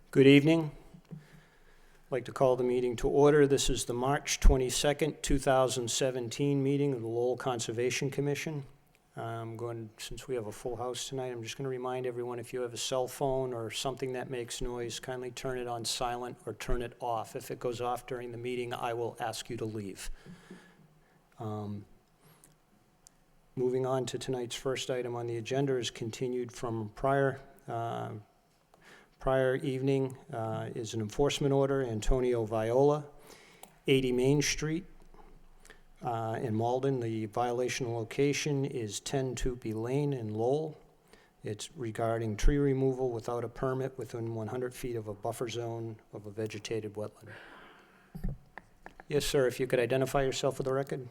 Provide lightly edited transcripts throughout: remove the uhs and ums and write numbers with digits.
Good evening. I'd like to call the meeting to order. This is the March 22nd, 2017 meeting of the Lowell Conservation Commission. Since we have a full house tonight, I'm just going to remind everyone, if you have a cell phone or something that makes noise, kindly turn it on silent or turn it off. If it goes off during the meeting, I will ask you to leave. Moving on to tonight's first item on the agenda is continued from prior evening is an enforcement order, Antonio Viola, 80 Main Street in Malden. The violation location is 10 Tupee Lane in Lowell. It's regarding tree removal without a permit within 100 feet of a buffer zone of a vegetated wetland. Yes, sir, if you could identify yourself for the record.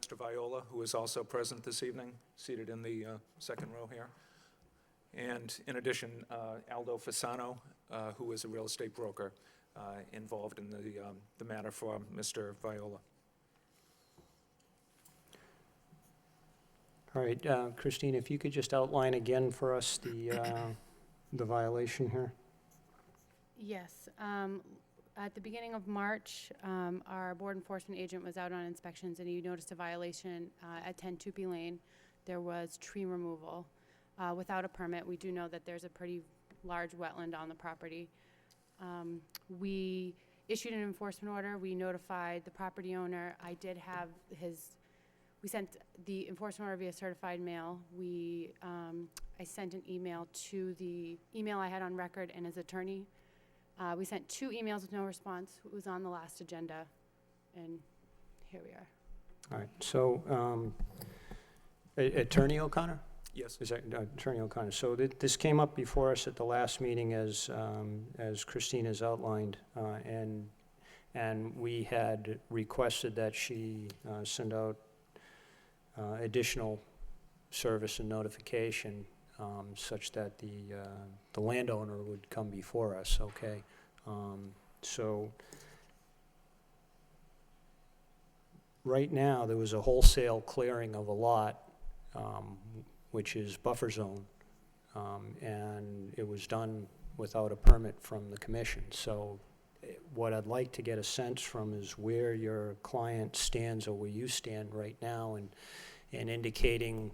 Mr. Viola, who is also present this evening, seated in the second row here. And in addition, Aldo Fasano, who is a real estate broker involved in the matter for Mr. Viola. All right, Christine, if you could just outline again for us the violation here. Yes. At the beginning of March, our board enforcement agent was out on inspections and he noticed a violation at 10 Tupee Lane. There was tree removal without a permit. We do know that there's a pretty large wetland on the property. We issued an enforcement order. We notified the property owner. We sent the enforcement order via certified mail. I sent an email to the email I had on record and his attorney. We sent 2 emails with no response. It was on the last agenda, and here we are. All right, so Attorney O'Connor? Yes. Is that Attorney O'Connor? So this came up before us at the last meeting as Christine has outlined, and we had requested that she send out additional service and notification such that the landowner would come before us, okay? So right now, there was a wholesale clearing of a lot, which is buffer zone, and it was done without a permit from the commission. So what I'd like to get a sense from is where your client stands or where you stand right now, and indicating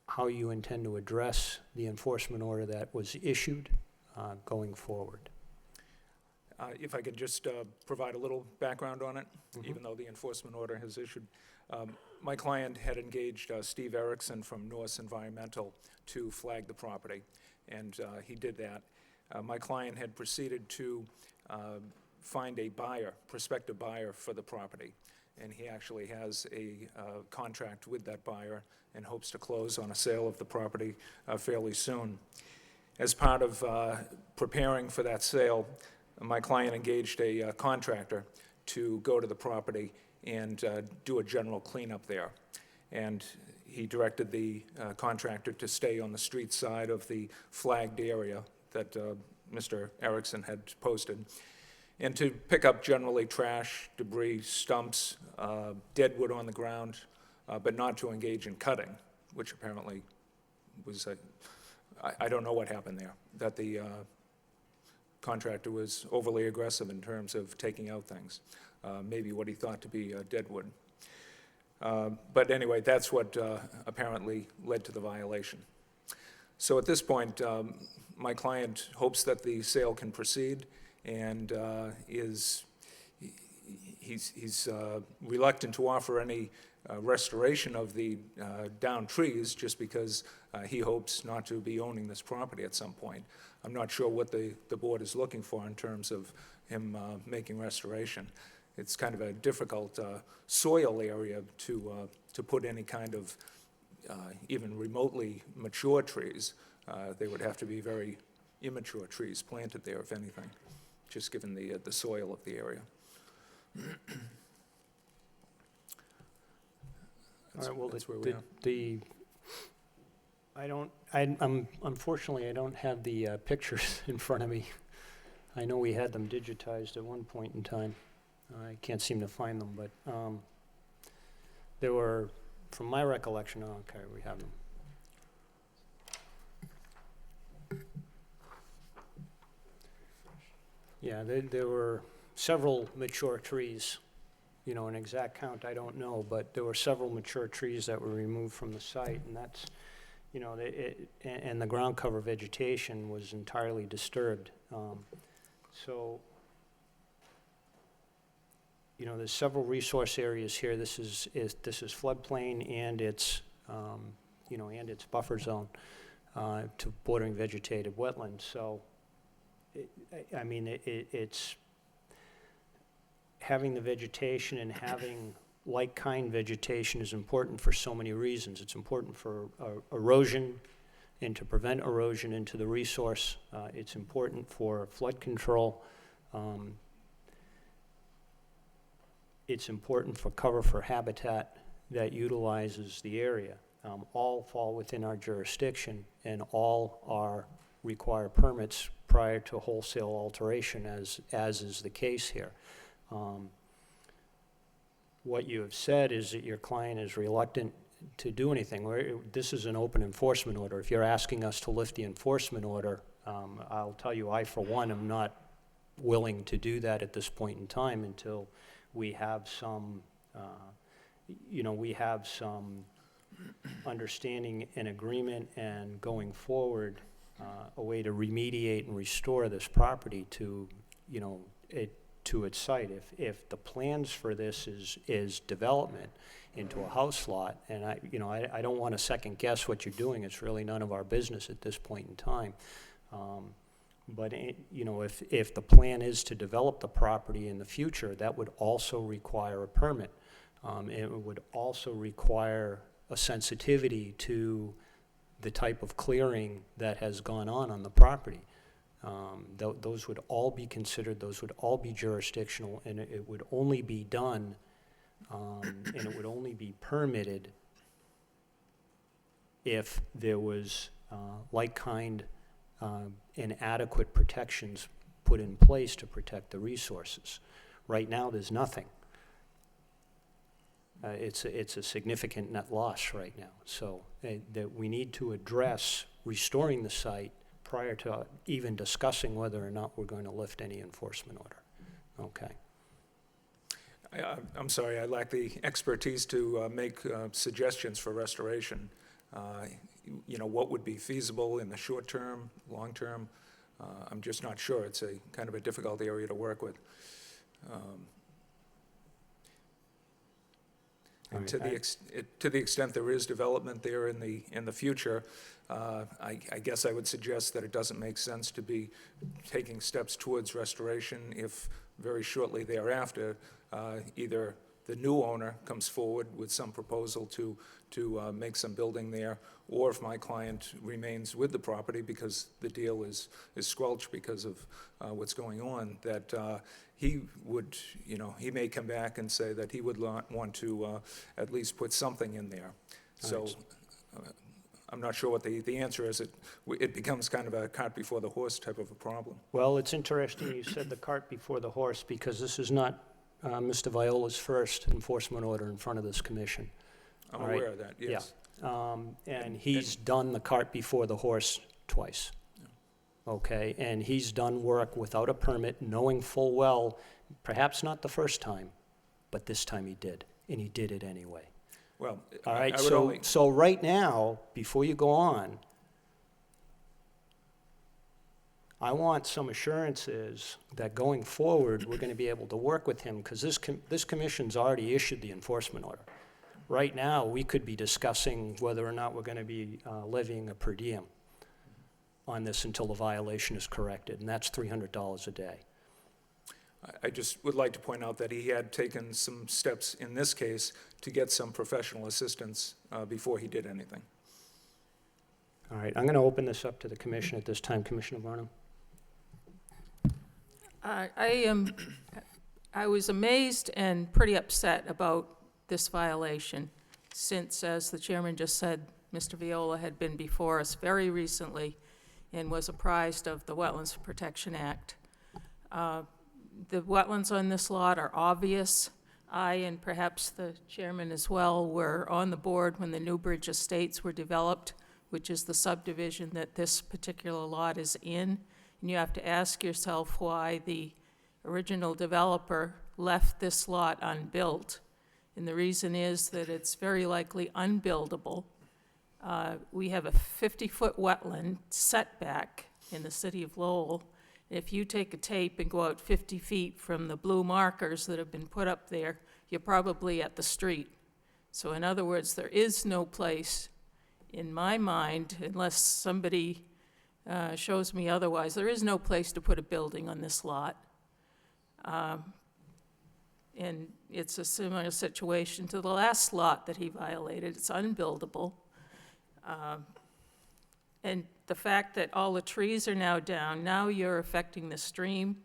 how you intend to address the enforcement order that was issued going forward. If I could just provide a little background on it, even though the enforcement order has issued. My client had engaged Steve Erickson from Norse Environmental to flag the property, and he did that. My client had proceeded to find a buyer, prospective buyer for the property, and he actually has a contract with that buyer and hopes to close on a sale of the property fairly soon. As part of preparing for that sale, my client engaged a contractor to go to the property and do a general cleanup there. And he directed the contractor to stay on the street side of the flagged area that Mr. Erickson had posted, and to pick up generally trash, debris, stumps, dead wood on the ground, but not to engage in cutting, which apparently was I don't know what happened there, that the contractor was overly aggressive in terms of taking out things, maybe what he thought to be dead wood. But anyway, that's what apparently led to the violation. So at this point, my client hopes that the sale can proceed, and he's reluctant to offer any restoration of the downed trees, just because he hopes not to be owning this property at some point. I'm not sure what the board is looking for in terms of him making restoration. It's kind of a difficult soil area to put any kind of even remotely mature trees. They would have to be very immature trees planted there, if anything, just given the soil of the area. All right, well, that's where we are. Unfortunately, I don't have the pictures in front of me. I know we had them digitized at one point in time. I can't seem to find them, but there were, from my recollection, oh, okay, we have them. Yeah, there were several mature trees. You know, an exact count, I don't know, but there were several mature trees that were removed from the site, and that's, you know, and the ground cover vegetation was entirely disturbed. So, you know, there's several resource areas here. This is floodplain, and it's, you know, and it's buffer zone to bordering vegetated wetlands. So, I mean, it's having the vegetation and having like-kind vegetation is important for so many reasons. It's important for erosion and to prevent erosion into the resource. It's important for flood control. It's important for cover for habitat that utilizes the area. All fall within our jurisdiction, and all require permits prior to wholesale alteration, as is the case here. What you have said is that your client is reluctant to do anything. This is an open enforcement order. If you're asking us to lift the enforcement order, I'll tell you, I, for one, am not willing to do that at this point in time until we have some, you know, we have some understanding and agreement, and going forward, a way to remediate and restore this property to, you know, to its site. If the plans for this is development into a house lot, and I don't want to second guess what you're doing. It's really none of our business at this point in time. But you know, if the plan is to develop the property in the future, that would also require a permit. It would also require a sensitivity to the type of clearing that has gone on the property. Those would all be considered, those would all be jurisdictional, and it would only be done, and it would only be permitted if there was like-kind and adequate protections put in place to protect the resources. Right now, there's nothing. It's a significant net loss right now. So that we need to address restoring the site prior to even discussing whether or not we're going to lift any enforcement order. Okay. I'm sorry, I lack the expertise to make suggestions for restoration. You know, what would be feasible in the short term, long term? I'm just not sure. It's a kind of a difficult area to work with. And to the extent there is development there in the future, I guess I would suggest that it doesn't make sense to be taking steps towards restoration if very shortly thereafter either the new owner comes forward with some proposal to make some building there, or if my client remains with the property because the deal is squelched because of what's going on, that he would, you know, he may come back and say that he would want to at least put something in there. So I'm not sure what the answer is. It becomes kind of a cart before the horse type of a problem. Well, it's interesting you said the cart before the horse, because this is not Mr. Viola's first enforcement order in front of this commission. I'm All aware right. of that, yes. Yeah. And he's done the cart before the horse twice. Okay, and he's done work without a permit, knowing full well, perhaps not the first time, but this time he did, and he did it anyway. Well, All right, I would only... so right now, before you go on, I want some assurances that going forward, we're going to be able to work with him, because this commission's already issued the enforcement order. Right now, we could be discussing whether or not we're going to be levying a per diem on this until the violation is corrected, and that's $300 a day. I just would like to point out that he had taken some steps in this case to get some professional assistance before he did anything. All right, I'm going to open this up to the commission at this time. Commissioner Varnum? I was amazed and pretty upset about this violation, since, as the chairman just said, Mr. Viola had been before us very recently and was apprised of the Wetlands Protection Act. The wetlands on this lot are obvious. I, and perhaps the chairman as well, were on the board when the Newbridge Estates were developed, which is the subdivision that this particular lot is in. And you have to ask yourself why the original developer left this lot unbuilt. And the reason is that it's very likely unbuildable. We have a 50-foot wetland setback in the city of Lowell. If you take a tape and go out 50 feet from the blue markers that have been put up there, you're probably at the street. So in other words, there is no place, in my mind, unless somebody shows me otherwise, there is no place to put a building on this lot. And it's a similar situation to the last lot that he violated. It's unbuildable. And the fact that all the trees are now down, now you're affecting the stream.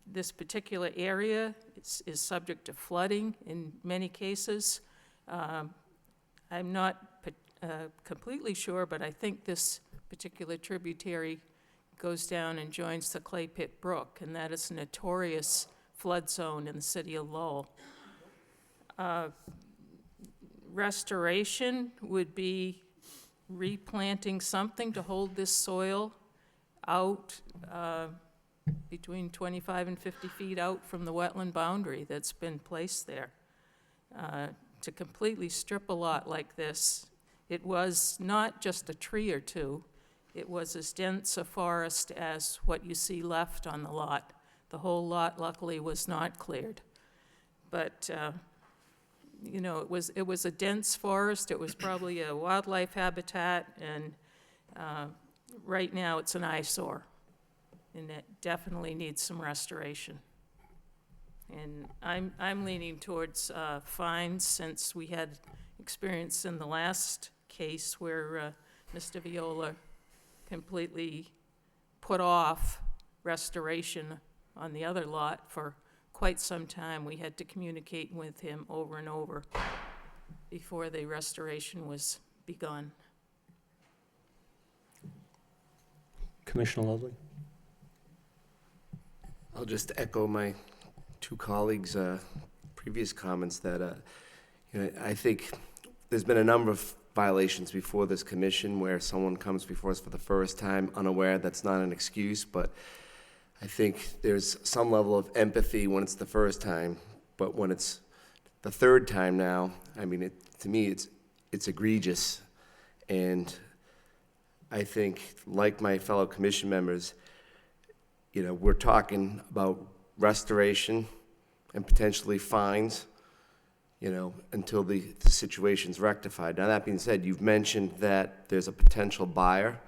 This particular area is subject to flooding in many cases. I'm not completely sure, but I think this particular tributary goes down and joins the Clay Pit Brook, and that is a notorious flood zone in the city of Lowell. Restoration would be replanting something to hold this soil out between 25 and 50 feet out from the wetland boundary that's been placed there. To completely strip a lot like this, it was not just a tree or two, it was as dense a forest as what you see left on the lot. The whole lot luckily was not cleared. But you know, it was a dense forest, it was probably a wildlife habitat, and right now it's an eyesore, and it definitely needs some restoration. And I'm leaning towards fines, since we had experience in the last case where Mr. Viola completely put off restoration on the other lot for quite some time. We had to communicate with him over and over before the restoration was begun. Commissioner Lovely? I'll just echo my two colleagues' previous comments that, I think there's been a number of violations before this commission where someone comes before us for the first time unaware. That's not an excuse, but I think there's some level of empathy when it's the first time, but when it's the third time now, I mean, to me, it's egregious. And I think, like my fellow commission members, we're talking about restoration and potentially fines, until the situation's rectified. Now, that being said, you've mentioned that there's a potential buyer,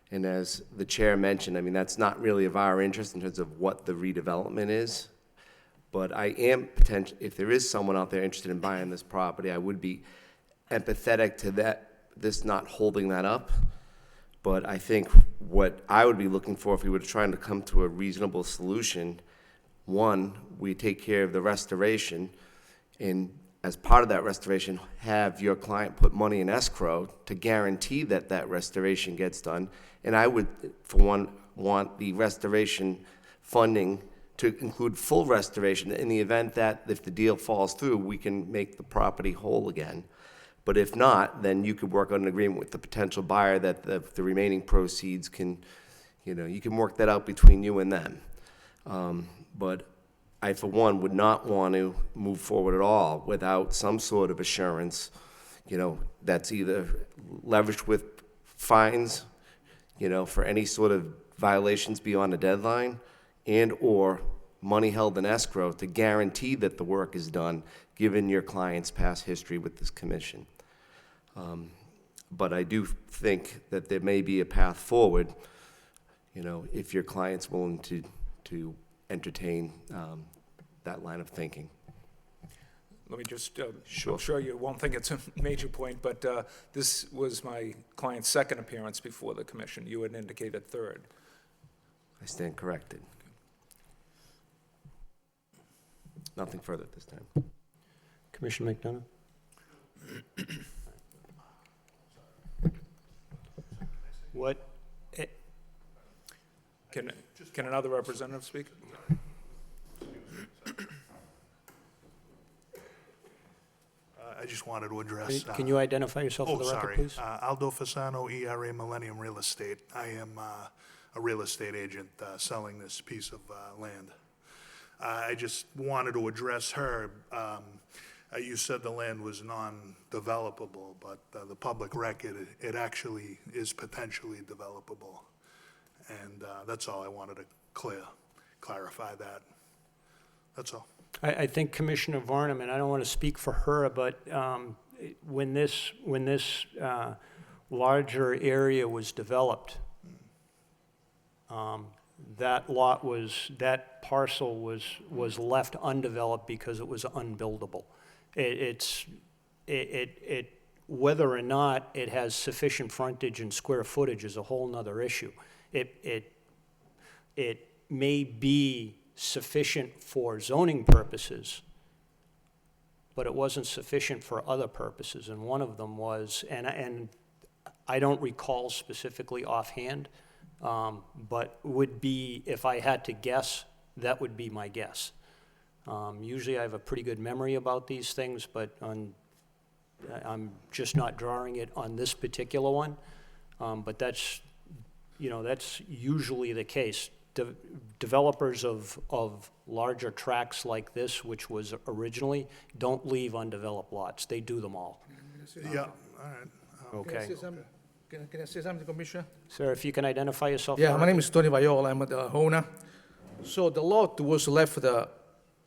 and as the chair mentioned, I mean, that's not really of our interest in terms of what the redevelopment is, but I am if there is someone out there interested in buying this property, I would be empathetic to this not holding that up. But I think what I would be looking for if we were trying to come to a reasonable solution, one, we take care of the restoration, and as part of that restoration, have your client put money in escrow to guarantee that that restoration gets done. And I would, for one, want the restoration funding to include full restoration in the event that if the deal falls through, we can make the property whole again. But if not, then you could work on an agreement with the potential buyer that the remaining proceeds can, you can work that out between you and them. But I, for one, would not want to move forward at all without some sort of assurance, that's either leveraged with fines, for any sort of violations beyond a deadline, and or money held in escrow to guarantee that the work is done, given your client's past history with this commission. But I do think that there may be a path forward, if your client's willing to entertain that line of thinking. Let me just, Sure. I'm sure you won't think it's a major point, but this was my client's second appearance before the commission. You had indicated third. I stand corrected. Nothing further at this time. Commissioner McDonough? What? Can another representative speak? I just wanted to address. Can you identify yourself for the record, please? Aldo Fasano, ERA Millennium Real Estate. I am a real estate agent selling this piece of land. I just wanted to address her. You said the land was non-developable, but the public record, it actually is potentially developable. And that's all I wanted to clarify that. That's all. I think Commissioner Varnum, and I don't want to speak for her, but when this larger area was developed, that parcel was left undeveloped because it was unbuildable. Whether or not it has sufficient frontage and square footage is a whole nother issue. It may be sufficient for zoning purposes, but it wasn't sufficient for other purposes, and one of them was, and I don't recall specifically offhand, but would be, if I had to guess, that would be my guess. Usually I have a pretty good memory about these things, but I'm just not drawing it on this particular one. But that's usually the case. Developers of larger tracts like this, which was originally, don't leave undeveloped lots. They do them all. Yeah, all right. Okay. Can I say something, Commissioner? Sir, if you can identify yourself. Yeah, for my the name is Tony Viola, I'm the owner. So the lot was left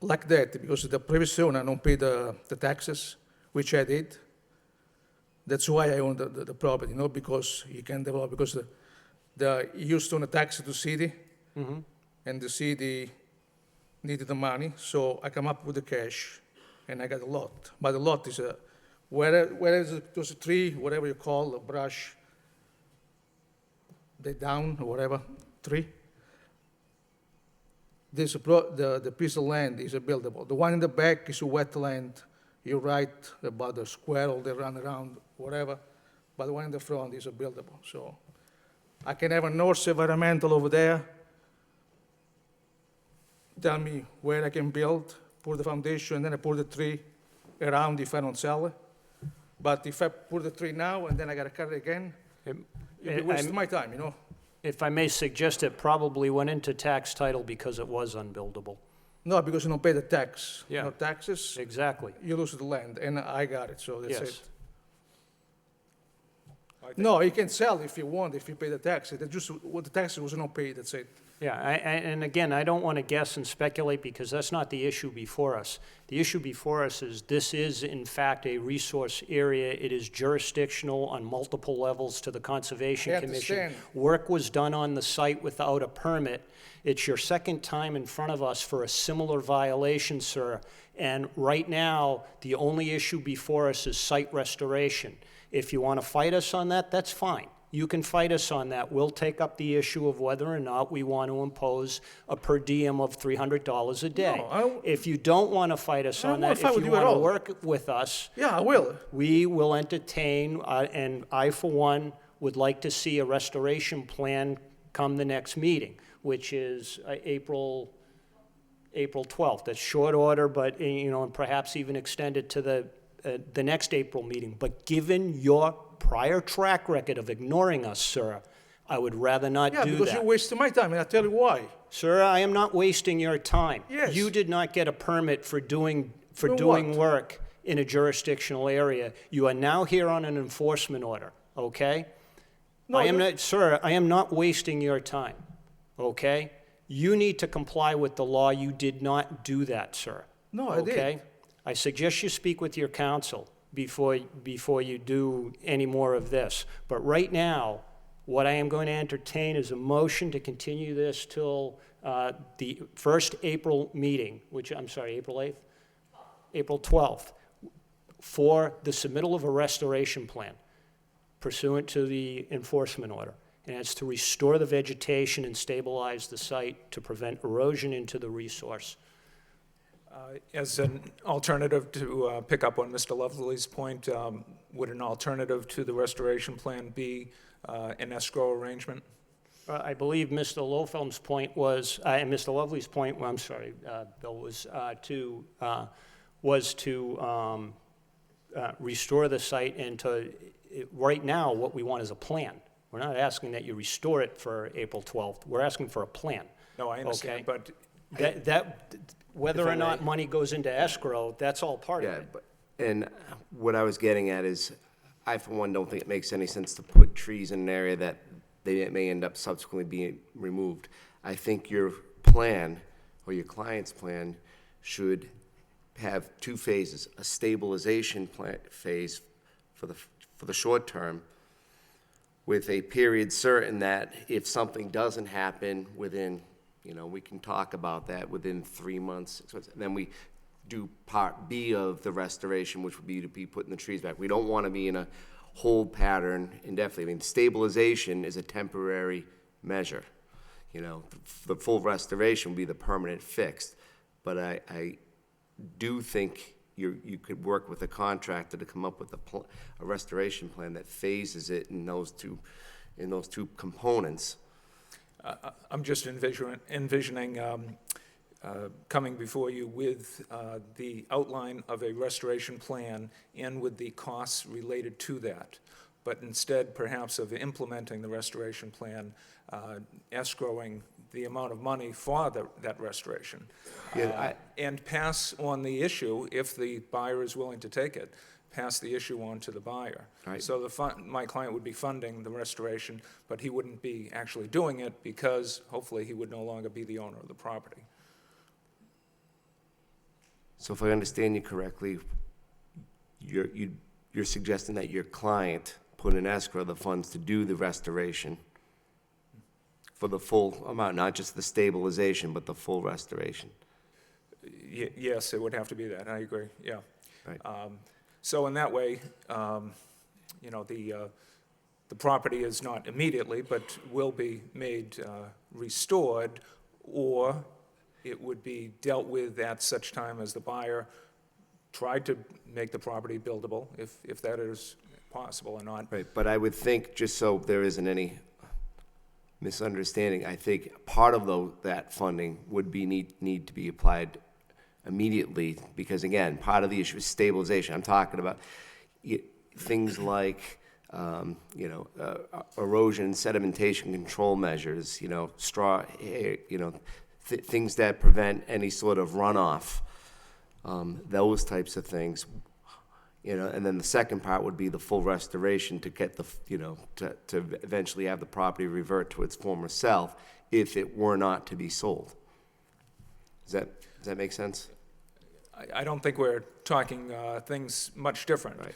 like that because the previous owner don't pay the taxes, which I did. That's why I own the property, not because you can develop, because he used to own a tax to the city, and the city needed the money, so I come up with the cash, and I got a lot. But the lot is where there's a tree, whatever you call, a brush, they down or whatever, tree. This the piece of land is buildable. The one in the back is a wetland. You're right about the squirrel, they run around, whatever. But the one in the front is buildable. So I can have a North Environmental over there. Tell me where I can build, pour the foundation, and then I pour the tree around if I don't sell it. But if I pour the tree now and then I gotta cut it again, it'd be wasting my time, If I may suggest, it probably went into tax title because it was unbuildable. No, because you don't pay the tax. Yeah. No taxes, Exactly. you lose the land, and I got it, so that's Yes. it. I think- No, you can sell if you want, if you pay the tax. It's just what the taxes was not paid, that's it. Yeah, and again, I don't want to guess and speculate because that's not the issue before us. The issue before us is this is in fact a resource area. It is jurisdictional on multiple levels to the Conservation I Commission. understand. Work was done on the site without a permit. It's your second time in front of us for a similar violation, sir. And right now, the only issue before us is site restoration. If you want to fight us on that, that's fine. You can fight us on that. We'll take up the issue of whether or not we want to impose a per diem of $300 a day. No, I don't- If you don't want to fight us I don't on wanna that, fight if with you you at want to all. work with us, Yeah, I will. we will entertain, and I, for one, would like to see a restoration plan come the next meeting, which is April 12th. That's short order, but, and perhaps even extend it to the next April meeting. But given your prior track record of ignoring us, sir, I would rather not Yeah, do because that. you're wasting my time, and I'll tell you why. Sir, I am not wasting your time. Yes. You did not get a permit for doing Doing what? work in a jurisdictional area. You are now here on an enforcement order, okay? No, I am you- not, sir, I am not wasting your time, okay? You need to comply with the law. You did not do that, sir. No, I did. Okay? I suggest you speak with your counsel before you do any more of this. But right now, what I am going to entertain is a motion to continue this till the first April meeting, which, I'm sorry, April 8th? April 12th, for the submittal of a restoration plan pursuant to the enforcement order. And it's to restore the vegetation and stabilize the site to prevent erosion into the resource. As an alternative to pick up on Mr. Lovely's point, would an alternative to the restoration plan be an escrow arrangement? I believe Mr. Lofeld's point was, and Mr. Lovely's point, well, I'm sorry, Bill, was to restore the site and to, right now, what we want is a plan. We're not asking that you restore it for April 12th. We're asking for a plan. No, I understand, Okay. but Whether If I or not may. money goes into escrow, that's all part of Yeah, it. and what I was getting at is, I for one don't think it makes any sense to put trees in an area that they may end up subsequently being removed. I think your plan, or your client's plan, should have two phases: a stabilization phase for the short term, with a period certain that if something doesn't happen within, we can talk about that within 3 months. Then we do part B of the restoration, which would be to be putting the trees back. We don't want to be in a hold pattern indefinitely. I mean, stabilization is a temporary measure. The full restoration would be the permanent fix. But I do think you could work with a contractor to come up with a restoration plan that phases it in those two components. I'm just envisioning coming before you with the outline of a restoration plan and with the costs related to that. But instead, perhaps, of implementing the restoration plan, escrowing the amount of money for that restoration. Yeah, And pass on the issue, if the buyer is willing to take it, pass the issue on to the buyer. Right. So my client would be funding the restoration, but he wouldn't be actually doing it because hopefully he would no longer be the owner of the property. So if I understand you correctly, you're suggesting that your client put in escrow the funds to do the restoration for the full amount, not just the stabilization, but the full restoration. Yes, it would have to be that, I agree, yeah. Right. So in that way, the property is not immediately, but will be made restored, or it would be dealt with at such time as the buyer tried to make the property buildable, if that is possible or not. Right, but I would think, just so there isn't any misunderstanding, I think part of that funding would be need to be applied immediately, because again, part of the issue is stabilization. I'm talking about things like, erosion and sedimentation control measures, straw, things that prevent any sort of runoff, those types of things. And then the second part would be the full restoration to get to eventually have the property revert to its former self if it were not to be sold. Does that make sense? I don't think we're talking things much different. Right.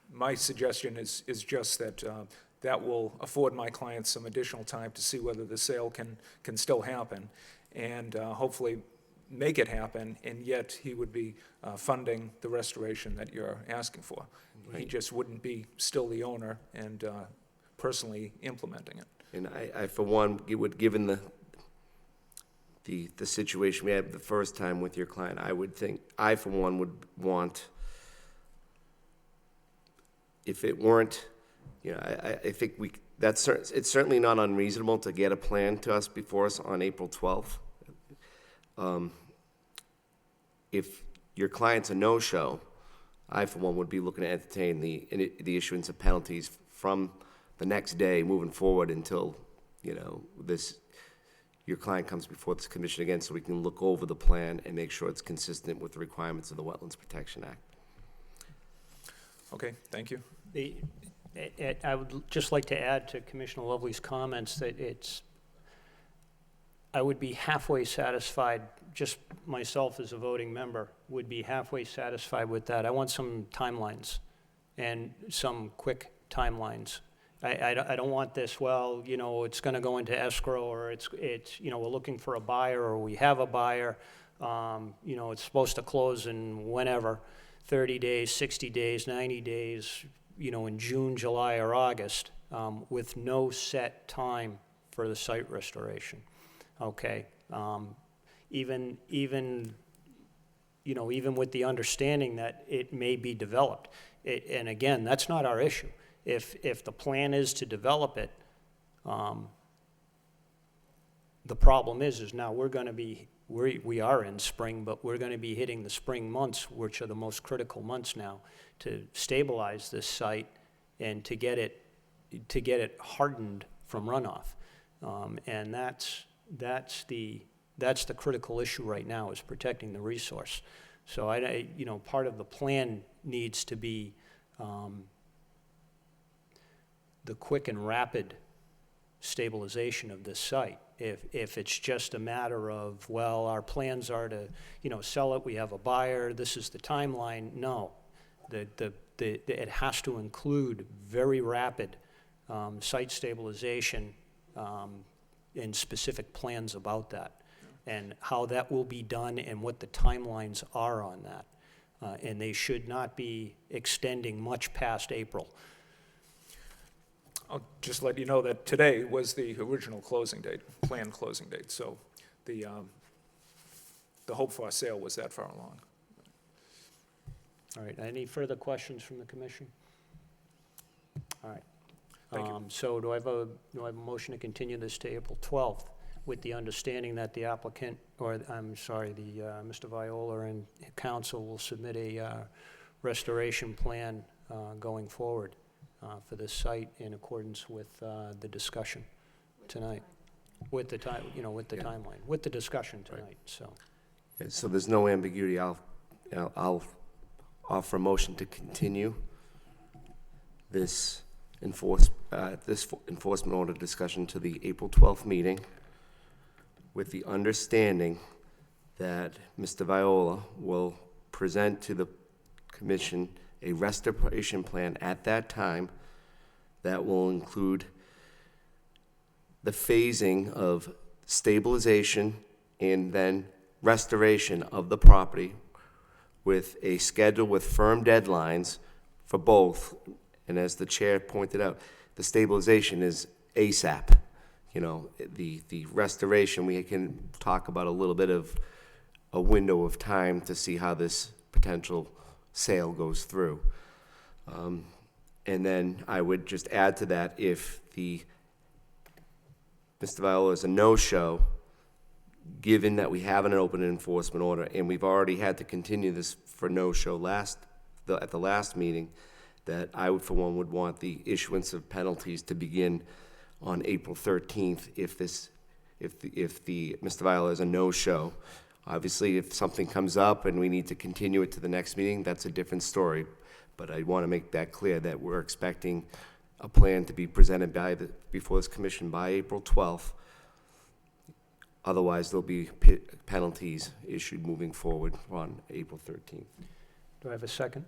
My suggestion is just that that will afford my clients some additional time to see whether the sale can still happen, and hopefully make it happen, and yet he would be funding the restoration that you're asking for. He Right. just wouldn't be still the owner and personally implementing it. And I for one, given the situation we had the first time with your client, I would think, I for one would want, if it weren't, I think it's certainly not unreasonable to get a plan to us before us on April 12th. If your client's a no-show, I for one would be looking to entertain the issuance of penalties from the next day moving forward until, your client comes before this commission again, so we can look over the plan and make sure it's consistent with the requirements of the Wetlands Protection Act. Okay, thank you. I would just like to add to Commissioner Lovely's comments that I would be halfway satisfied, just myself as a voting member, would be halfway satisfied with that. I want some timelines and some quick timelines. I don't want this, well, it's going to go into escrow, or it's we're looking for a buyer, or we have a buyer, it's supposed to close in whenever, 30 days, 60 days, 90 days, in June, July, or August, with no set time for the site restoration. Okay, even with the understanding that it may be developed. And again, that's not our issue. If the plan is to develop it, the problem is now we are in spring, but we're going to be hitting the spring months, which are the most critical months now, to stabilize this site and to get it to get it hardened from runoff. And that's the critical issue right now, is protecting the resource. So you know, part of the plan needs to be the quick and rapid stabilization of this site. If it's just a matter of, well, our plans are to, you know, sell it, we have a buyer, this is the timeline, no. It has to include very rapid site stabilization and specific plans about that, and how that will be done and what the timelines are on that. And they should not be extending much past April. I'll just let you know that today was the original closing date, planned closing date, so the hope for a sale was that far along. All right, any further questions from the commission? All right. Thank you. So do I have a motion to continue this to April 12th, with the understanding that the applicant, or I'm sorry, Mr. Viola and council will submit a restoration plan going forward for this site in accordance with the discussion tonight, with the time, you know, with the timeline, with the discussion tonight, so. Yeah, so there's no ambiguity. I'll offer a motion to continue this enforcement order discussion to the April 12th meeting, with the understanding that Mr. Viola will present to the commission a restoration plan at that time that will include the phasing of stabilization and then restoration of the property, with a schedule with firm deadlines for both. And as the chair pointed out, the stabilization is ASAP. You know, the restoration, we can talk about a little bit of a window of time to see how this potential sale goes through. And then I would just add to that, if Mr. Viola is a no-show, given that we have an open enforcement order, and we've already had to continue this for no-show at the last meeting, that I would, for one, would want the issuance of penalties to begin on April 13th if Mr. Viola is a no-show. Obviously, if something comes up and we need to continue it to the next meeting, that's a different story. But I want to make that clear that we're expecting a plan to be presented before this commission by April 12th. Otherwise, there'll be penalties issued moving forward on April 13th. Do I have a second?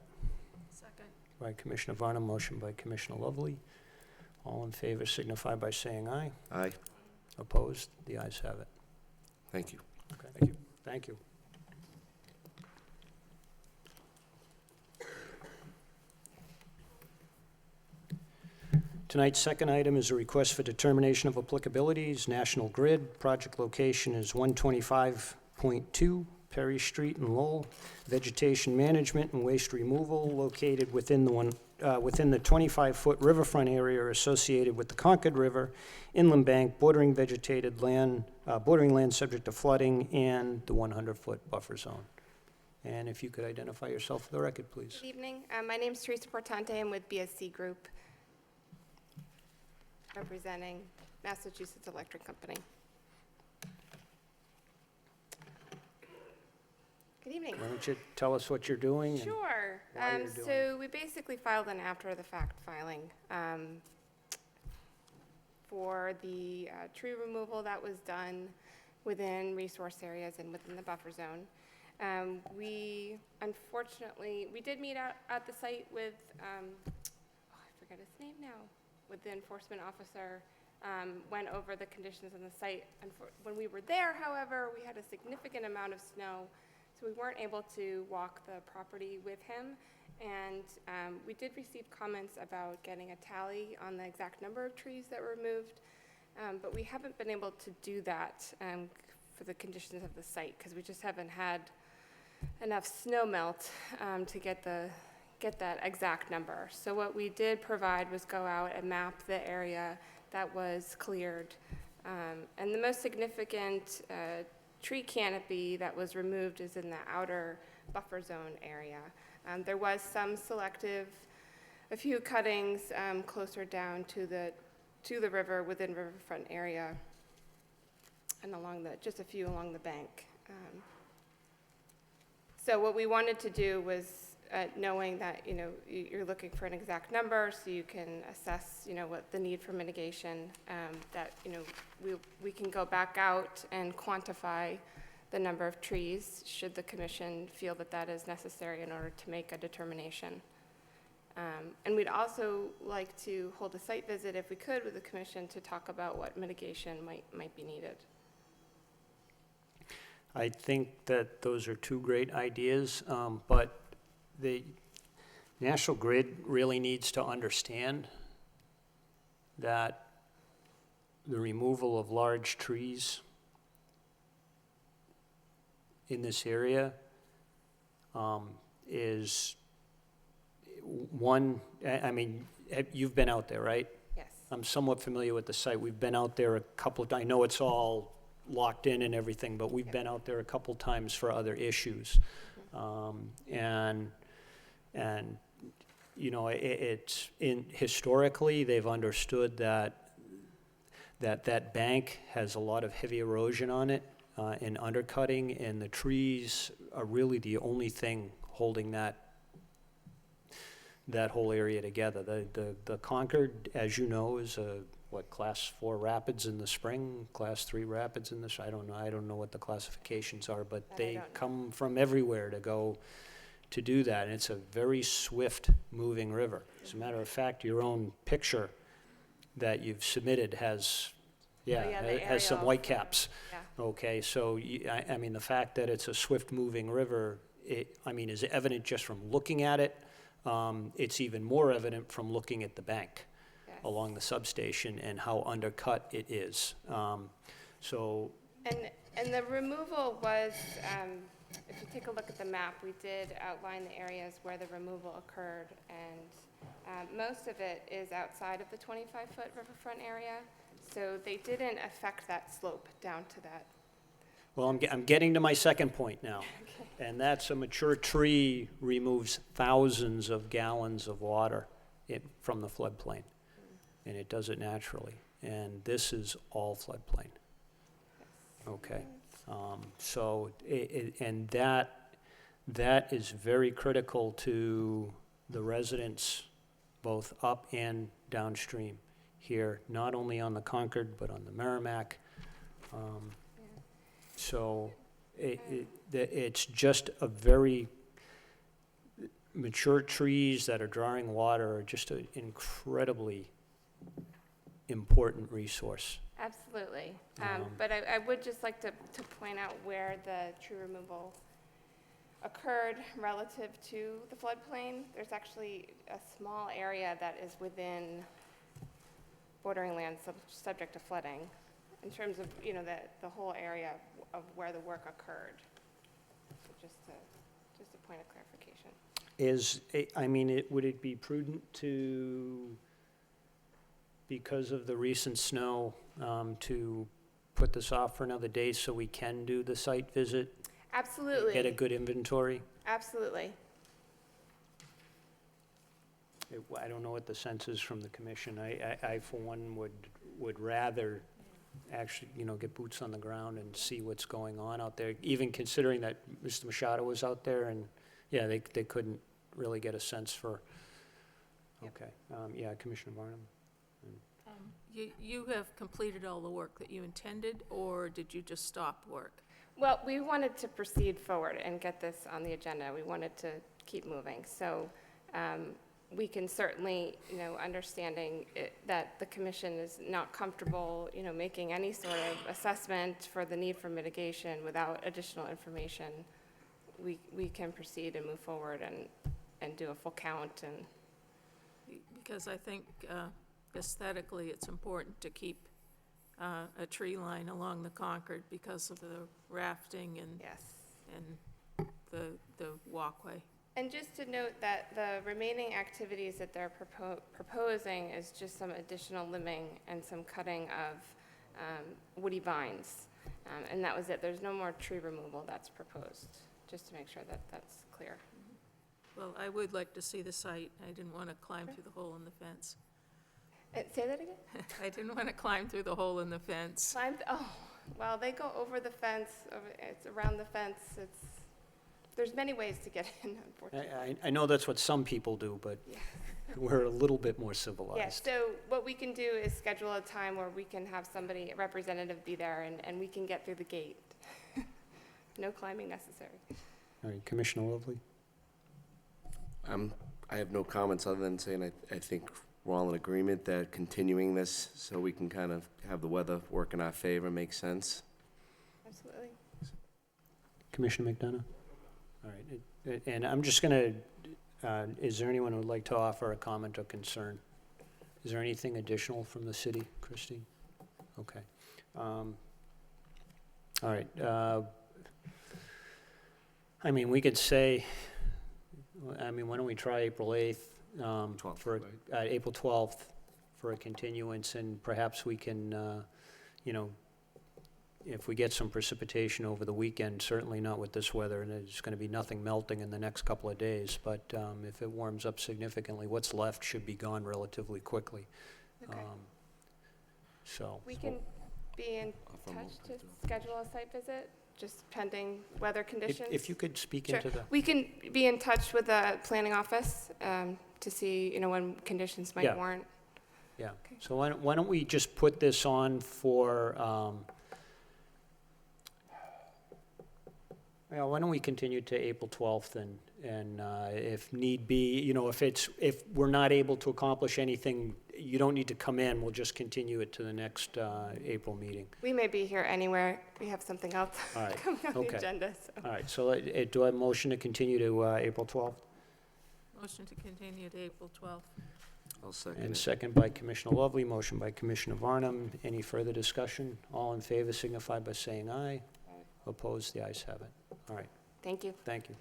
Second. By Commissioner Varnum, motion by Commissioner Lovely. All in favor signify by saying aye. Aye. Opposed? The ayes have it. Thank you. Okay. Thank you. Thank you. Tonight's second item is a request for determination of applicabilities. National Grid. Project location is 125.2 Perry Street in Lowell. Vegetation management and waste removal located within the 25-foot riverfront area associated with the Concord River, inland bank, bordering vegetated land, bordering land subject to flooding, and the 100-foot buffer zone. And if you could identify yourself for the record, please. Good evening. My name is Teresa Portante. I'm with BSC Group, representing Massachusetts Electric Company. Good evening. Why don't you tell us what you're doing? And Sure. why you're doing So we basically filed an after-the-fact filing for the tree removal that was done within resource areas and within the buffer zone. We did meet out at the site with, I forget his name now, with the enforcement officer, went over the conditions on the site. When we were there, however, we had a significant amount of snow, so we weren't able to walk the property with him. And we did receive comments about getting a tally on the exact number of trees that were removed, but we haven't been able to do that for the conditions of the site, because we just haven't had enough snow melt to get that exact number. So what we did provide was go out and map the area that was cleared. And the most significant tree canopy that was removed is in the outer buffer zone area. There was some selective a few cuttings closer down to the river within riverfront area, and just a few along the bank. So what we wanted to do was, knowing that, you're looking for an exact number so you can assess, what the need for mitigation, that, we can go back out and quantify the number of trees, should the commission feel that that is necessary in order to make a determination. And we'd also like to hold a site visit, if we could, with the commission to talk about what mitigation might be needed. I think that those are two great ideas, but the National Grid really needs to understand that the removal of large trees in this area is one, I mean, you've been out there, right? Yes. I'm somewhat familiar with the site. We've been out there a couple of, I know it's all locked in and everything, but we've been out there a couple times for other issues. And it's historically, they've understood that bank has a lot of heavy erosion on it, and undercutting, and the trees are really the only thing holding that whole area together. The Concord, as you know, is Class 4 rapids in the spring, Class 3 rapids in the, I don't know what the classifications are, but they come from everywhere to do that, and it's a very swift moving river. As a matter of fact, your own picture that you've submitted has, has some white caps. Yeah. Okay, so I mean, the fact that it's a swift moving river, is evident just from looking at it. It's even more evident from looking at the bank along the substation and how undercut it is. And the removal was, if you take a look at the map, we did outline the areas where the removal occurred, and most of it is outside of the 25-foot riverfront area, so they didn't affect that slope down to that. Well, I'm getting to my second point now, and that's a mature tree removes thousands of gallons of water from the floodplain, and it does it naturally, and this is all floodplain. Okay, so that is very critical to the residents both up and downstream here, not only on the Concord but on the Merrimack. So it's just a very mature trees that are drawing water are just an incredibly important resource. Absolutely. But I would just like to point out where the tree removal occurred relative to the floodplain. There's actually a small area that is within bordering land subject to flooding in terms of, the whole area of where the work occurred. So just a point of clarification. Would it be prudent to, because of the recent snow, to put this off for another day so we can do the site visit? Absolutely. Get a good inventory? Absolutely. I don't know what the sense is from the commission. I for one, would rather actually, get boots on the ground and see what's going on out there, even considering that Mr. Machado was out there, and, they couldn't really get a sense for, okay. Commissioner Barnum? You have completed all the work that you intended, or did you just stop work? Well, we wanted to proceed forward and get this on the agenda. We wanted to keep moving. So we can certainly, understanding that the commission is not comfortable, making any sort of assessment for the need for mitigation without additional information, we can proceed and move forward and do a full count. And Because I think aesthetically it's important to keep a tree line along the Concord because of the rafting and yes. and the walkway. And just to note that the remaining activities that they're proposing is just some additional limbing and some cutting of woody vines. And that was it. There's no more tree removal that's proposed, just to make sure that that's clear. Well, I would like to see the site. I didn't want to climb through the hole in the fence. Say that again? I didn't want to climb through the hole in the fence. Oh, well, they go over the fence, it's around the fence, there's many ways to get in, unfortunately. I know that's what some people do, but we're a little bit more Yeah, civilized. so what we can do is schedule a time where we can have somebody, a representative be there, and we can get through the gate. No climbing necessary. All right, Commissioner Lovely? I have no comments other than saying I think we're all in agreement that continuing this so we can kind of have the weather work in our favor makes sense. Absolutely. Commissioner McDonough? All right, and I'm just going to, is there anyone who would like to offer a comment or concern? Is there anything additional from the city, Christine? Okay. All right. I mean, we could say, I mean, why don't we try April 8th? 12th, For, April 12th for a continuance, and perhaps we can, you know, if we get some precipitation over the weekend, certainly not with this weather, and there's going to be nothing melting in the next couple of days, but if it warms up significantly, what's left should be gone relatively quickly. Okay. So. We can be in touch to schedule a site visit, just pending weather conditions. If you could speak Sure. into the. We can be in touch with the planning office to see, you know, when conditions might Yeah. warrant. Yeah, Okay. so why don't we just put this on for, yeah, why don't we continue to April 12th, and if need be, you know, if we're not able to accomplish anything, you don't need to come in, we'll just continue it to the next April meeting. We may be here anywhere. We have something else All right, coming on okay. the agenda, so. All right, so do I have a motion to continue to April 12th? Motion to continue to April 12th. I'll second And it. second by Commissioner Lovely, motion by Commissioner Varnum. Any further discussion? All in favor signify by saying aye. Opposed, the ayes have it. All right, Thank you. thank you.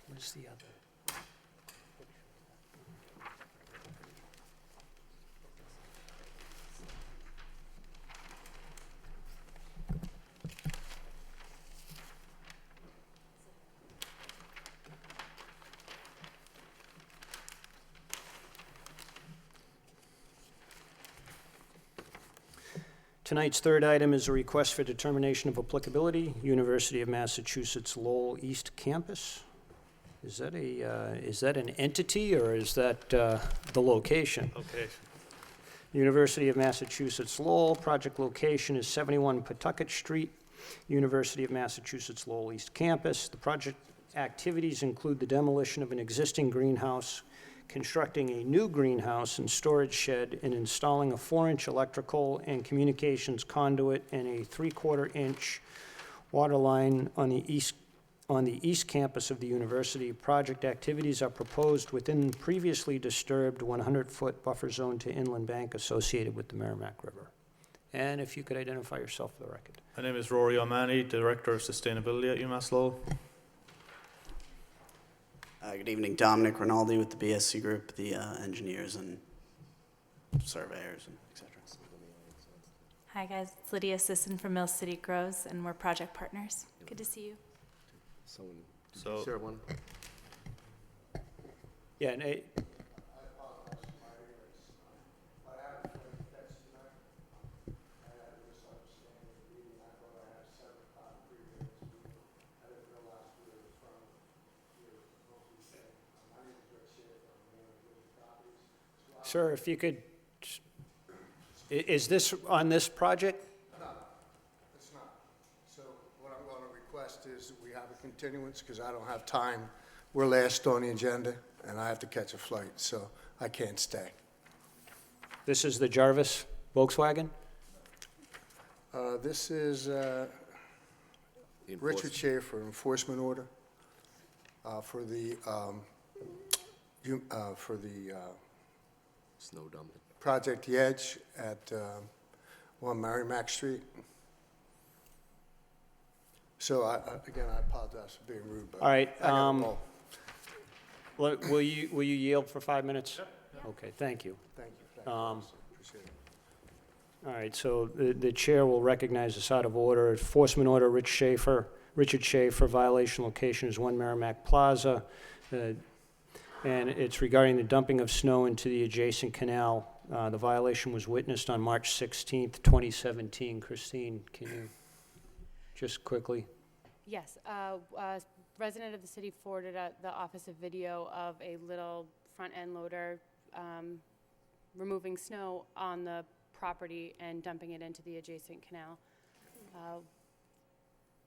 Where's the other? Tonight's third item is a request for determination of applicability, University of Massachusetts Lowell East Campus. Is that an entity, or is that the location? Okay. University of Massachusetts Lowell, project location is 71 Pawtucket Street, University of Massachusetts Lowell East Campus. The project activities include the demolition of an existing greenhouse, constructing a new greenhouse and storage shed, and installing a 4-inch electrical and communications conduit and a 3/4-inch water line on the east campus of the university. Project activities are proposed within previously disturbed 100-foot buffer zone to inland bank associated with the Merrimack River. And if you could identify yourself for the record. My name is Rory O'Mahony, Director of Sustainability at UMass Lowell. Good evening, Dominic Rinaldi with the BSC Group, the engineers and surveyors and et cetera. Hi guys, it's Lydia Sisson from Mill City Grows, and we're project partners. Good to see you. Someone, So, share one. Yeah, and sir, if you could, is this on this project? No, it's not. So what I'm going to request is that we have a continuance because I don't have time. We're last on the agenda and I have to catch a flight, so I can't stay. This is the Jarvis Volkswagen? This is Richard Schaefer, enforcement order for the Snow dumping. Project The Edge at 1 Merrimack Street. So again, I apologize for being rude, but All right, I gotta roll. Will you yield for 5 minutes? Okay, thank you. Thank you. Appreciate it. All right, so the chair will recognize this out of order. Enforcement order, Richard Schaefer, violation location is 1 Merrimack Plaza. And it's regarding the dumping of snow into the adjacent canal. The violation was witnessed on March 16th, 2017. Christine, can you just quickly? Yes, a resident of the city forwarded the office a video of a little front-end loader removing snow on the property and dumping it into the adjacent canal.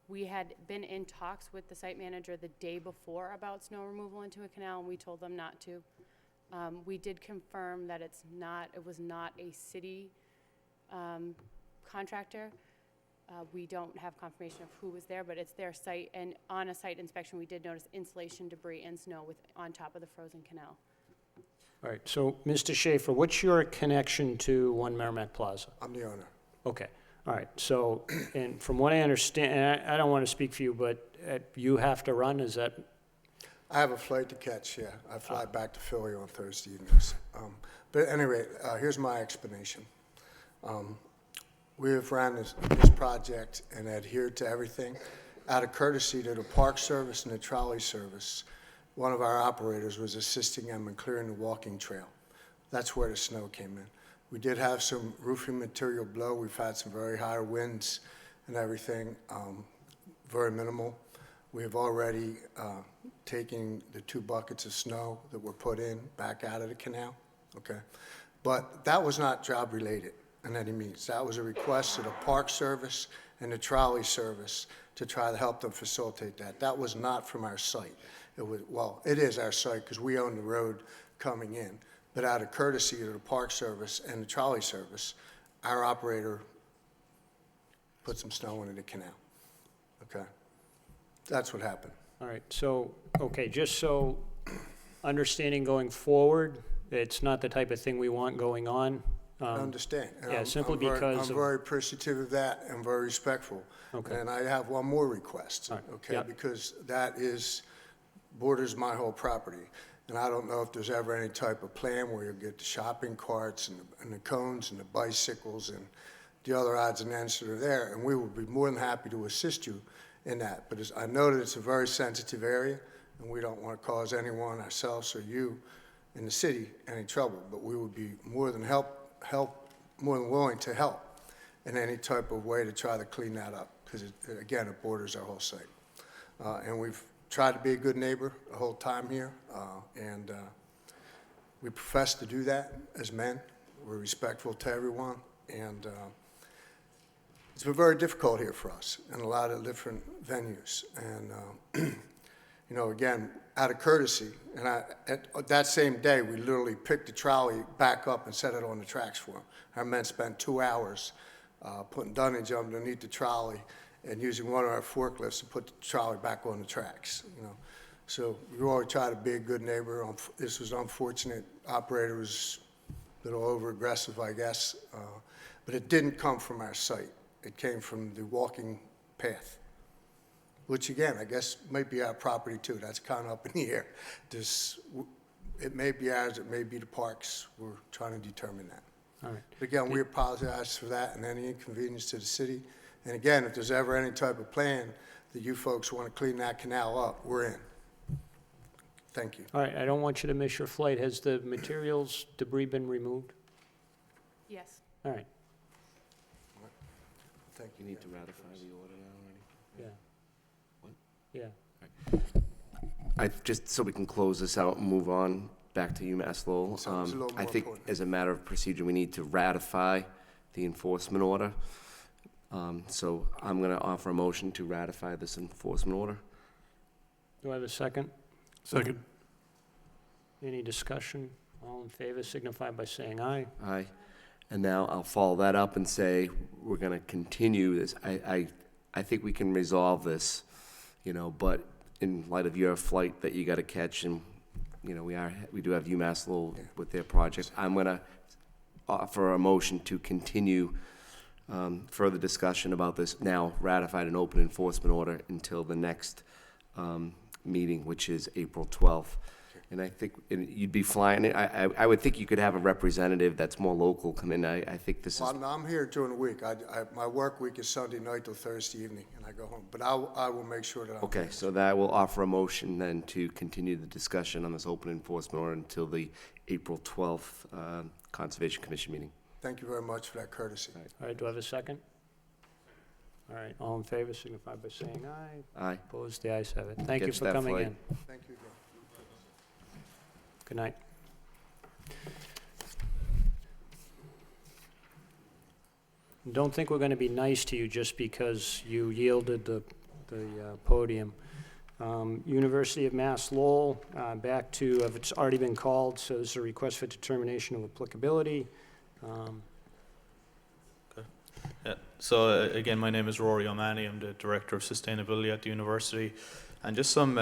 We had been in talks with the site manager the day before about snow removal into a canal, and we told them not to. We did confirm that it was not a city contractor. We don't have confirmation of who was there, but it's their site, and on a site inspection, we did notice insulation debris and snow on top of the frozen canal. All right, so Mr. Schaefer, what's your connection to 1 Merrimack Plaza? I'm the owner. Okay, all right, so, and from what I understand, and I don't want to speak for you, but you have to run, is that? I have a flight to catch, yeah. I fly back to Philly on Thursday evenings. But at any rate, here's my explanation. We have ran this project and adhered to everything. Out of courtesy to the Park Service and the trolley service, one of our operators was assisting them in clearing the walking trail. That's where the snow came in. We did have some roofing material blow. We've had some very high winds and everything, very minimal. We have already taken the 2 buckets of snow that were put in back out of the canal, okay? But that was not job related in any means. That was a request to the Park Service and the trolley service to try to help them facilitate that. That was not from our site. Well, it is our site because we own the road coming in. But out of courtesy to the Park Service and the trolley service, our operator put some snow into the canal, okay? That's what happened. All right, so, okay, just so understanding going forward, it's not the type of thing we want going on. I understand. And yeah, simply because I'm very appreciative of that and very respectful. Okay. And I have one more request, All right. okay? Yep. Because that borders my whole property. And I don't know if there's ever any type of plan where you'll get the shopping carts and the cones and the bicycles and the other odds and ends that are there. And we will be more than happy to assist you in that. But I know that it's a very sensitive area, and we don't want to cause anyone, ourselves or you, in the city any trouble. But we would be more than more than willing to help in any type of way to try to clean that up, because again, it borders our whole site. And we've tried to be a good neighbor the whole time here, and we profess to do that as men. We're respectful to everyone, and it's been very difficult here for us in a lot of different venues. And you know, again, out of courtesy, and at that same day, we literally picked the trolley back up and set it on the tracks for them. Our men spent 2 hours putting dunnage underneath the trolley and using one of our forklifts to put the trolley back on the tracks, you know. So we always try to be a good neighbor. This was unfortunate. Operator was a little over-aggressive, I guess, but it didn't come from our site. It came from the walking path, which again, I guess might be our property too. That's kind of up in the air. It may be ours, it may be the parks. We're trying to determine that. All right. But again, we apologize for that and any inconvenience to the city. And again, if there's ever any type of plan that you folks want to clean that canal up, we're in. Thank you. All right, I don't want you to miss your flight. Has the materials debris been removed? Yes. All right, Thank You you. need to ratify the order now yeah. What? Yeah. I, just so we can close this out and move on back to UMass Lowell. Sounds a little I more think important. as a matter of procedure, we need to ratify the enforcement order. So I'm going to offer a motion to ratify this enforcement order. Do I have a second? Second. Any discussion? All in favor signify by saying aye. Aye. And now I'll follow that up and say, we're going to continue this. I think we can resolve this, you know, but in light of your flight that you got to catch, and, you know, we do have UMass Lowell with their project, I'm going to offer a motion to continue further discussion about this now ratified and open enforcement order until the next meeting, which is April 12th. And I think you'd be flying, I would think you could have a representative that's more local come in. I think this is, Well, I'm here during the week. My work week is Sunday night till Thursday evening, and I go home. But I will make sure that I'm okay, here. so that will offer a motion then to continue the discussion on this open enforcement order until the April 12th Conservation Commission meeting. Thank you very much for that courtesy. All right, do I have a second? All right, all in favor signify by saying aye. Aye. Opposed, the ayes have it. Thank you Catch for that coming flight. in. Thank you again. Good night. Don't think we're going to be nice to you just because you yielded the podium. University of Mass Lowell, back to, it's already been called, so this is a request for determination of applicability. So again, my name is Rory O'Mahony. I'm the Director of Sustainability at the University. And just some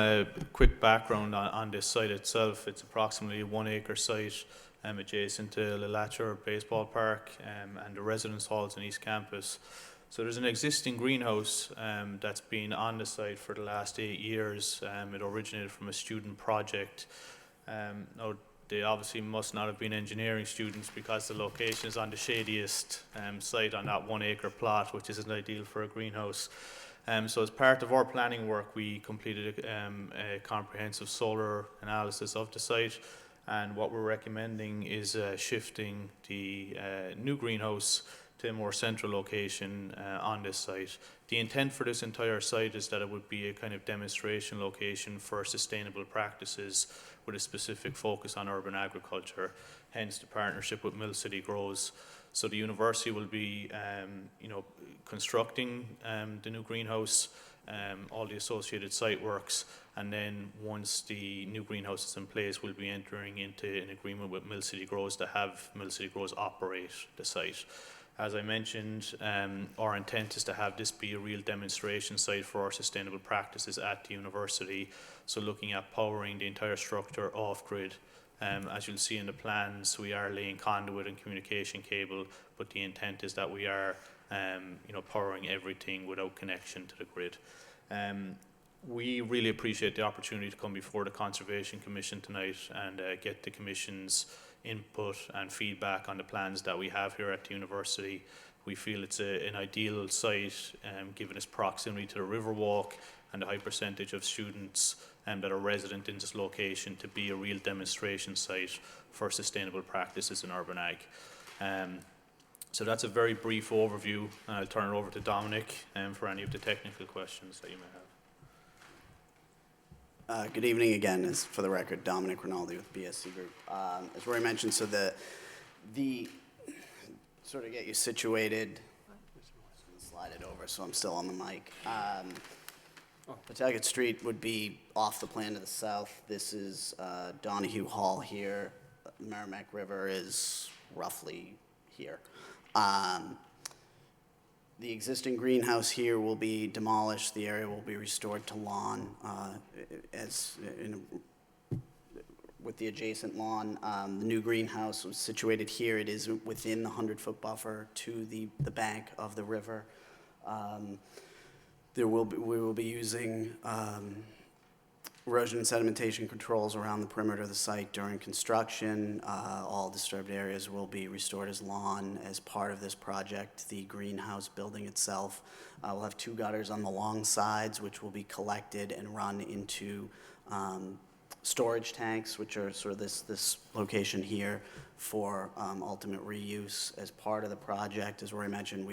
quick background on this site itself. It's approximately a 1 acre site adjacent to Lalatcher Baseball Park and the residence halls in East Campus. So there's an existing greenhouse that's been on the site for the last 8 years. It originated from a student project. Now, they obviously must not have been engineering students because the location is on the shadiest site on that 1 acre plot, which isn't ideal for a greenhouse. So as part of our planning work, we completed a comprehensive solar analysis of the site, and what we're recommending is shifting the new greenhouse to a more central location on this site. The intent for this entire site is that it would be a kind of demonstration location for sustainable practices with a specific focus on urban agriculture, hence the partnership with Mill City Grows. So the university will be, constructing the new greenhouse, all the associated site works, and then once the new greenhouse is in place, we'll be entering into an agreement with Mill City Grows to have Mill City Grows operate the site. As I mentioned, our intent is to have this be a real demonstration site for our sustainable practices at the university. So looking at powering the entire structure off-grid. As you'll see in the plans, we are laying conduit and communication cable, but the intent is that we are powering everything without connection to the grid. We really appreciate the opportunity to come before the Conservation Commission tonight and get the Commission's input and feedback on the plans that we have here at the university. We feel it's an ideal site given its proximity to the Riverwalk and the high percentage of students that are resident in this location to be a real demonstration site for sustainable practices in urban ag. So that's a very brief overview. I'll turn it over to Dominic for any of the technical questions that you may have. Good evening again. As for the record, Dominic Rinaldi with BSC Group. As Roy mentioned, so the sort of get you situated, slide it over so I'm still on the mic. Pawtucket Street would be off the plan to the south. This is Donahue Hall here. The Merrimack River is roughly here. The existing greenhouse here will be demolished. The area will be restored to lawn with the adjacent lawn. The new greenhouse was situated here. It is within the 100-foot buffer to the bank of the river. We will be using erosion and sedimentation controls around the perimeter of the site during construction. All disturbed areas will be restored as lawn as part of this project. The greenhouse building itself will have 2 gutters on the long sides, which will be collected and run into storage tanks, which are sort of this location here for ultimate reuse as part of the project. As Roy mentioned,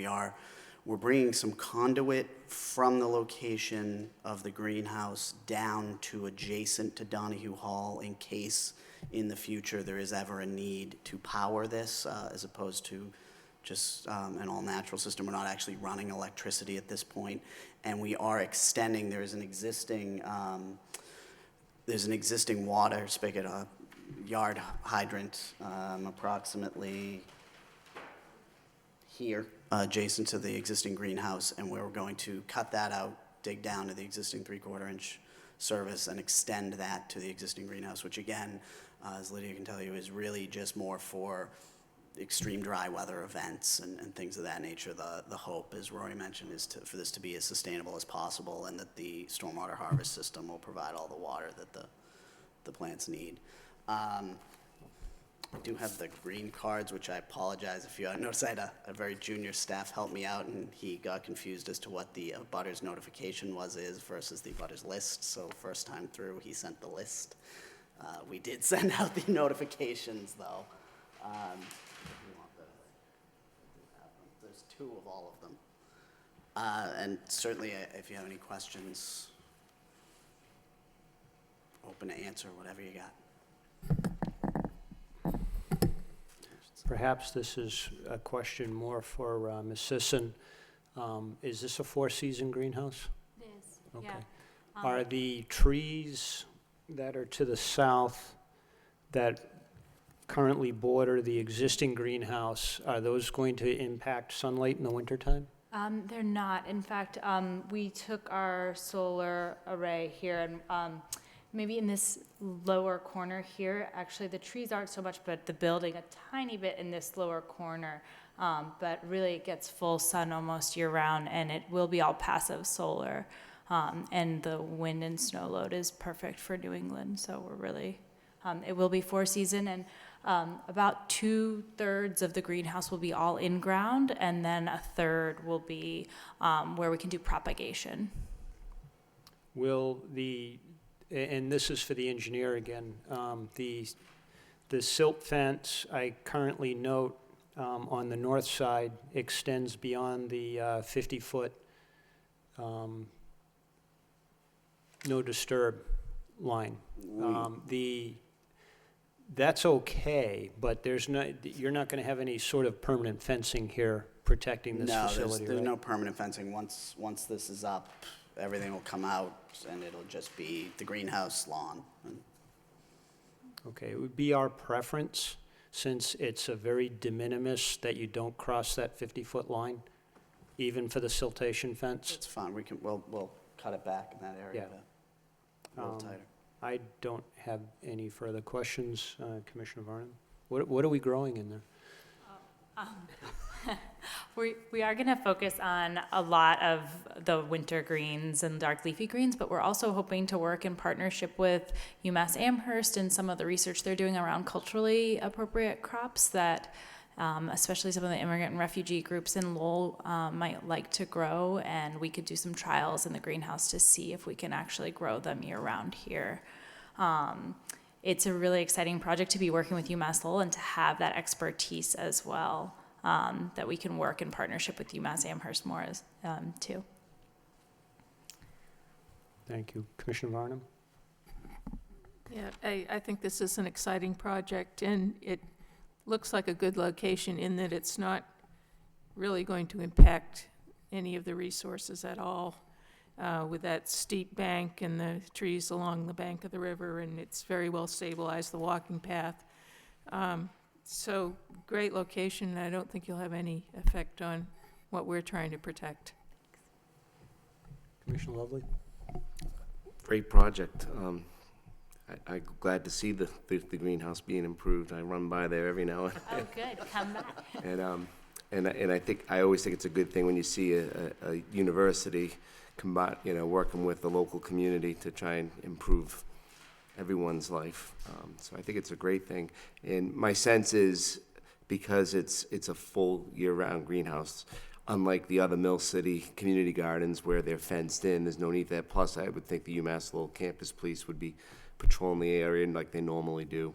we're bringing some conduit from the location of the greenhouse down to adjacent to Donahue Hall in case in the future there is ever a need to power this as opposed to just an all-natural system. We're not actually running electricity at this point, and we are extending. There's an existing water spigot, yard hydrant approximately here, adjacent to the existing greenhouse, and we're going to cut that out, dig down to the existing 3/4-inch service and extend that to the existing greenhouse, which again, as Lydia can tell you, is really just more for extreme dry weather events and things of that nature. The hope, as Rory mentioned, is for this to be as sustainable as possible, and that the stormwater harvest system will provide all the water that the plants need. I do have the green cards, which I apologize if you noticed. I had a very junior staff help me out, and he got confused as to what the butters notification is versus the butters list. So first time through, he sent the list. We did send out the notifications, though. If you want there's 2 of all of them. And certainly, if you have any questions, open to answer whatever you got. Perhaps this is a question more for Ms. Sisson. Is this a 4-season greenhouse? It is, Okay. yeah. Are the trees that are to the south that currently border the existing greenhouse, are those going to impact sunlight in the wintertime? They're not. In fact, we took our solar array here and maybe in this lower corner here, actually the trees aren't so much, but the building a tiny bit in this lower corner. But really it gets full sun almost year round, and it will be all passive solar. And the wind and snow load is perfect for New England. So we're really, it will be 4-season, and about 2/3 of the greenhouse will be all in ground, and then 1/3 will be where we can do propagation. Will the, and this is for the engineer again, the silt fence, I currently note on the north side extends beyond the 50-foot no disturb line. That's okay, but you're not going to have any sort of permanent fencing here protecting this facility, there's right? no permanent fencing. Once this is up, everything will come out, and it'll just be the greenhouse lawn. Okay, it would be our preference, since it's a very de minimis, that you don't cross that 50-foot line, even for the siltation fence. It's fine. We'll cut it back in that area a little tighter. I don't have any further questions, Commissioner Varnum. What are we growing in there? We are going to focus on a lot of the winter greens and dark leafy greens, but we're also hoping to work in partnership with UMass Amherst and some of the research they're doing around culturally appropriate crops that especially some of the immigrant and refugee groups in Lowell might like to grow, and we could do some trials in the greenhouse to see if we can actually grow them year-round here. It's a really exciting project to be working with UMass Lowell and to have that expertise as well, that we can work in partnership with UMass Amherst more as, too. Thank you. Commissioner Varnum? Yeah, I think this is an exciting project, and it looks like a good location in that it's not really going to impact any of the resources at all, with that steep bank and the trees along the bank of the river, and it's very well stabilized, the walking path. So great location, and I don't think you'll have any effect on what we're trying to protect. Commissioner Lovely? Great project. I'm glad to see the greenhouse being improved. I run by there every now and Oh, good. Come back. and I always think it's a good thing when you see a university working with the local community to try and improve everyone's life. So I think it's a great thing. And my sense is, because it's a full year-round greenhouse, unlike the other Mill City community gardens where they're fenced in, there's no need for that. Plus, I would think the UMass Lowell campus police would be patrolling the area like they normally do.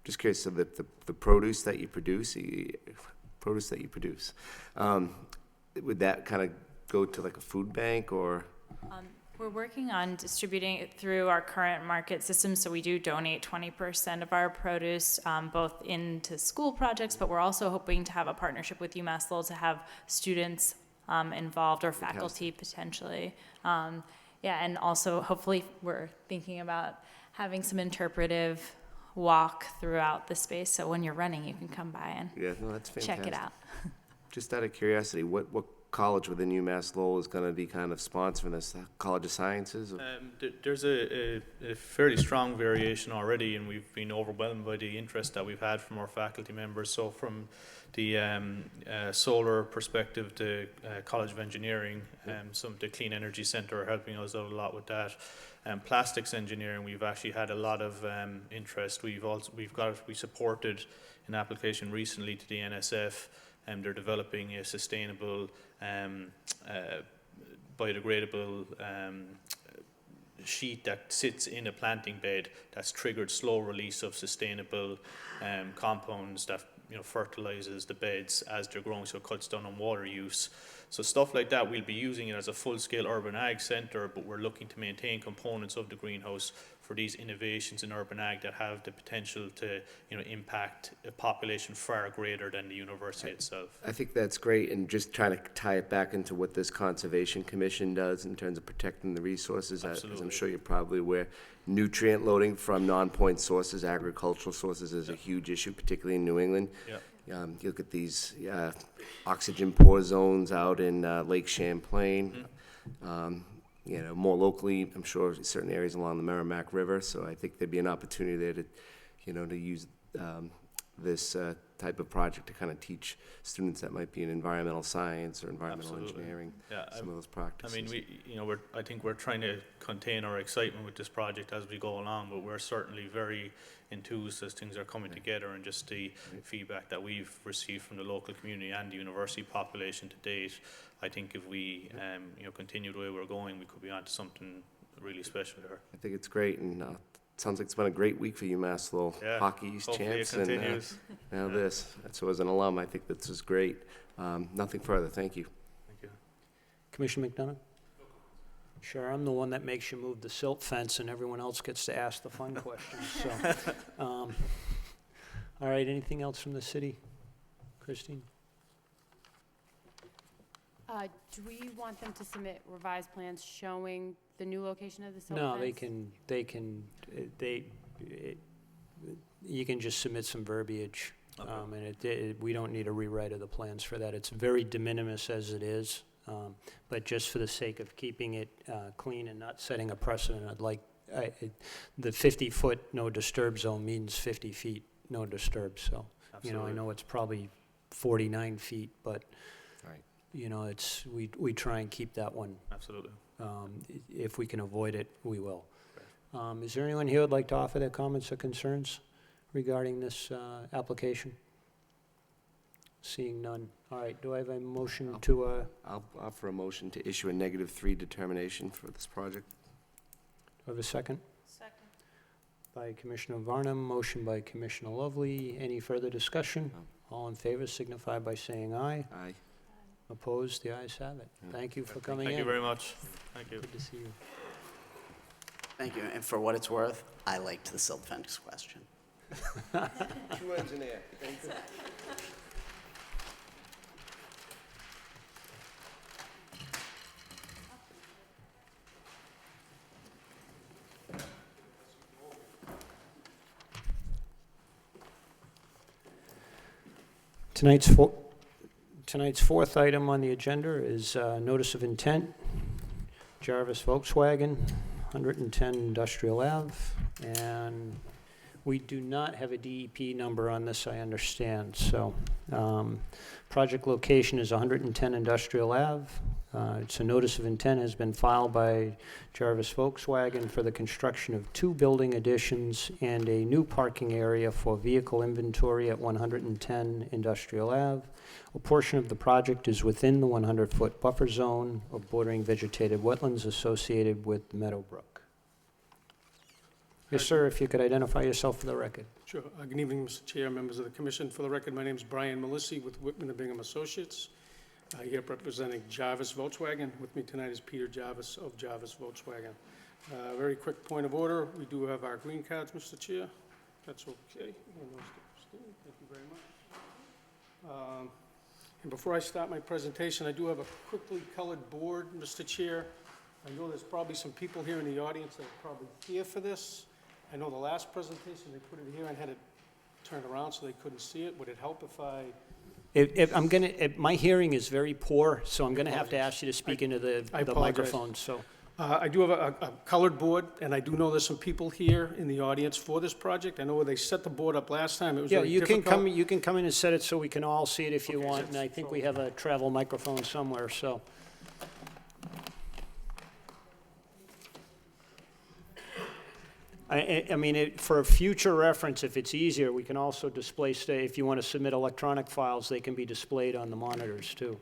Just curious, so that the produce that you produce, would that kind of go to like a food bank, or? We're working on distributing it through our current market system, so we do donate 20% of our produce both into school projects, but we're also hoping to have a partnership with UMass Lowell to have students involved, or faculty potentially. And also hopefully we're thinking about having some interpretive walk throughout the space, so when you're running you can come by and Yeah, no, that's fantastic. check it out. Just out of curiosity, what college within UMass Lowell is going to be kind of sponsoring this? College of Sciences? Or- There's a fairly strong variation already, and we've been overwhelmed by the interest that we've had from our faculty members. So from the solar perspective, the College of Engineering, some the Clean Energy Centre are helping us out a lot with that. Plastics engineering, we've actually had a lot of interest. We supported an application recently to the NSF, and they're developing a sustainable, biodegradable sheet that sits in a planting bed that's triggered slow release of sustainable compounds that fertilizes the beds as they're growing, so it cuts down on water use. So stuff like that, we'll be using it as a full-scale urban ag centre, but we're looking to maintain components of the greenhouse for these innovations in urban ag that have the potential to impact a population far greater than the university itself. I think that's great, and just trying to tie it back into what this Conservation Commission does in terms of protecting the resources. As I'm Absolutely. sure you're probably aware, nutrient loading from non-point sources, agricultural sources, is a huge issue, particularly in New England. Yeah. You look at these oxygen poor zones out in Lake Champlain. More locally, I'm sure certain areas along the Merrimack River. So I think there'd be an opportunity there to, to use this type of project to kind of teach students that might be in environmental science or environmental Absolutely. engineering Yeah, some of those practices. I mean, I think we're trying to contain our excitement with this project as we go along, but we're certainly very enthused as things are coming together, and just the feedback that we've received from the local community and the university population to date. I think if we, continue the way we're going, we could be onto something really special here. I think it's great, and sounds like it's been a great week for UMass Lowell. Yeah, Hockey East hopefully champs, it continues. and now this. So as an alum, I think this is great. Nothing further. Thank you. Thank you. Commissioner McDonough? Sure, I'm the one that makes you move the silt fence, and everyone else gets to ask the fun questions, so. All right, anything else from the city? Christine? Do we want them to submit revised plans showing the new location of the silt No, fence? you can just submit some verbiage. Okay. And we don't need a rewrite of the plans for that. It's very de minimis as it is. But just for the sake of keeping it clean and not setting a precedent, the 50-foot no disturb zone means 50 feet no disturb. So, Absolutely. I know it's probably 49 feet, but, Right. we try and keep that one. Absolutely. If we can avoid it, we will. Is there anyone here who would like to offer their comments or concerns regarding this application? Seeing none. All right, do I have a motion to, I'll offer a motion to issue a -3 determination for this project. do I have a second? Second. By Commissioner Varnum, motion by Commissioner Lovely. Any further discussion? No. All in favor signify by saying aye. Aye. Opposed, the ayes have it. Yeah. Thank you for coming in. Thank you very much. Thank you. Good to see you. Thank you, and for what it's worth, I liked the silt fence question. True engineer. Tonight's fourth item on the agenda is notice of intent, Jarvis Volkswagen, 110 Industrial Ave, and we do not have a DEP number on this, I understand. So, project location is 110 Industrial Ave. It's a notice of intent has been filed by Jarvis Volkswagen for the construction of 2 building additions and a new parking area for vehicle inventory at 110 Industrial Ave. A portion of the project is within the 100-foot buffer zone of bordering vegetated wetlands associated with Meadowbrook. Yes, sir, if you could identify yourself for the record. Sure. Good evening, Mr. Chair, members of the commission. For the record, my name is Brian Melissi with Whitman and Bingham Associates. Here representing Jarvis Volkswagen. With me tonight is Peter Jarvis of Jarvis Volkswagen. Very quick point of order. We do have our green cards, Mr. Chair. That's okay. Thank you very much. And before I start my presentation, I do have a quickly colored board, Mr. Chair. I know there's probably some people here in the audience that are probably here for this. I know the last presentation, they put it here and had it turned around so they couldn't see it. Would it help if I My hearing is very poor, so I'm gonna have to ask you to speak into I the apologize. microphone, so. I do have a colored board, and I do know there's some people here in the audience for this project. I know where they set the board up last time, it was Yeah, very you difficult. can come in and set it so we can all see it if you want, and I think we have a travel microphone somewhere, so. I mean, for future reference, if it's easier, we can also display, if you want to submit electronic files, they can be displayed on the monitors, too.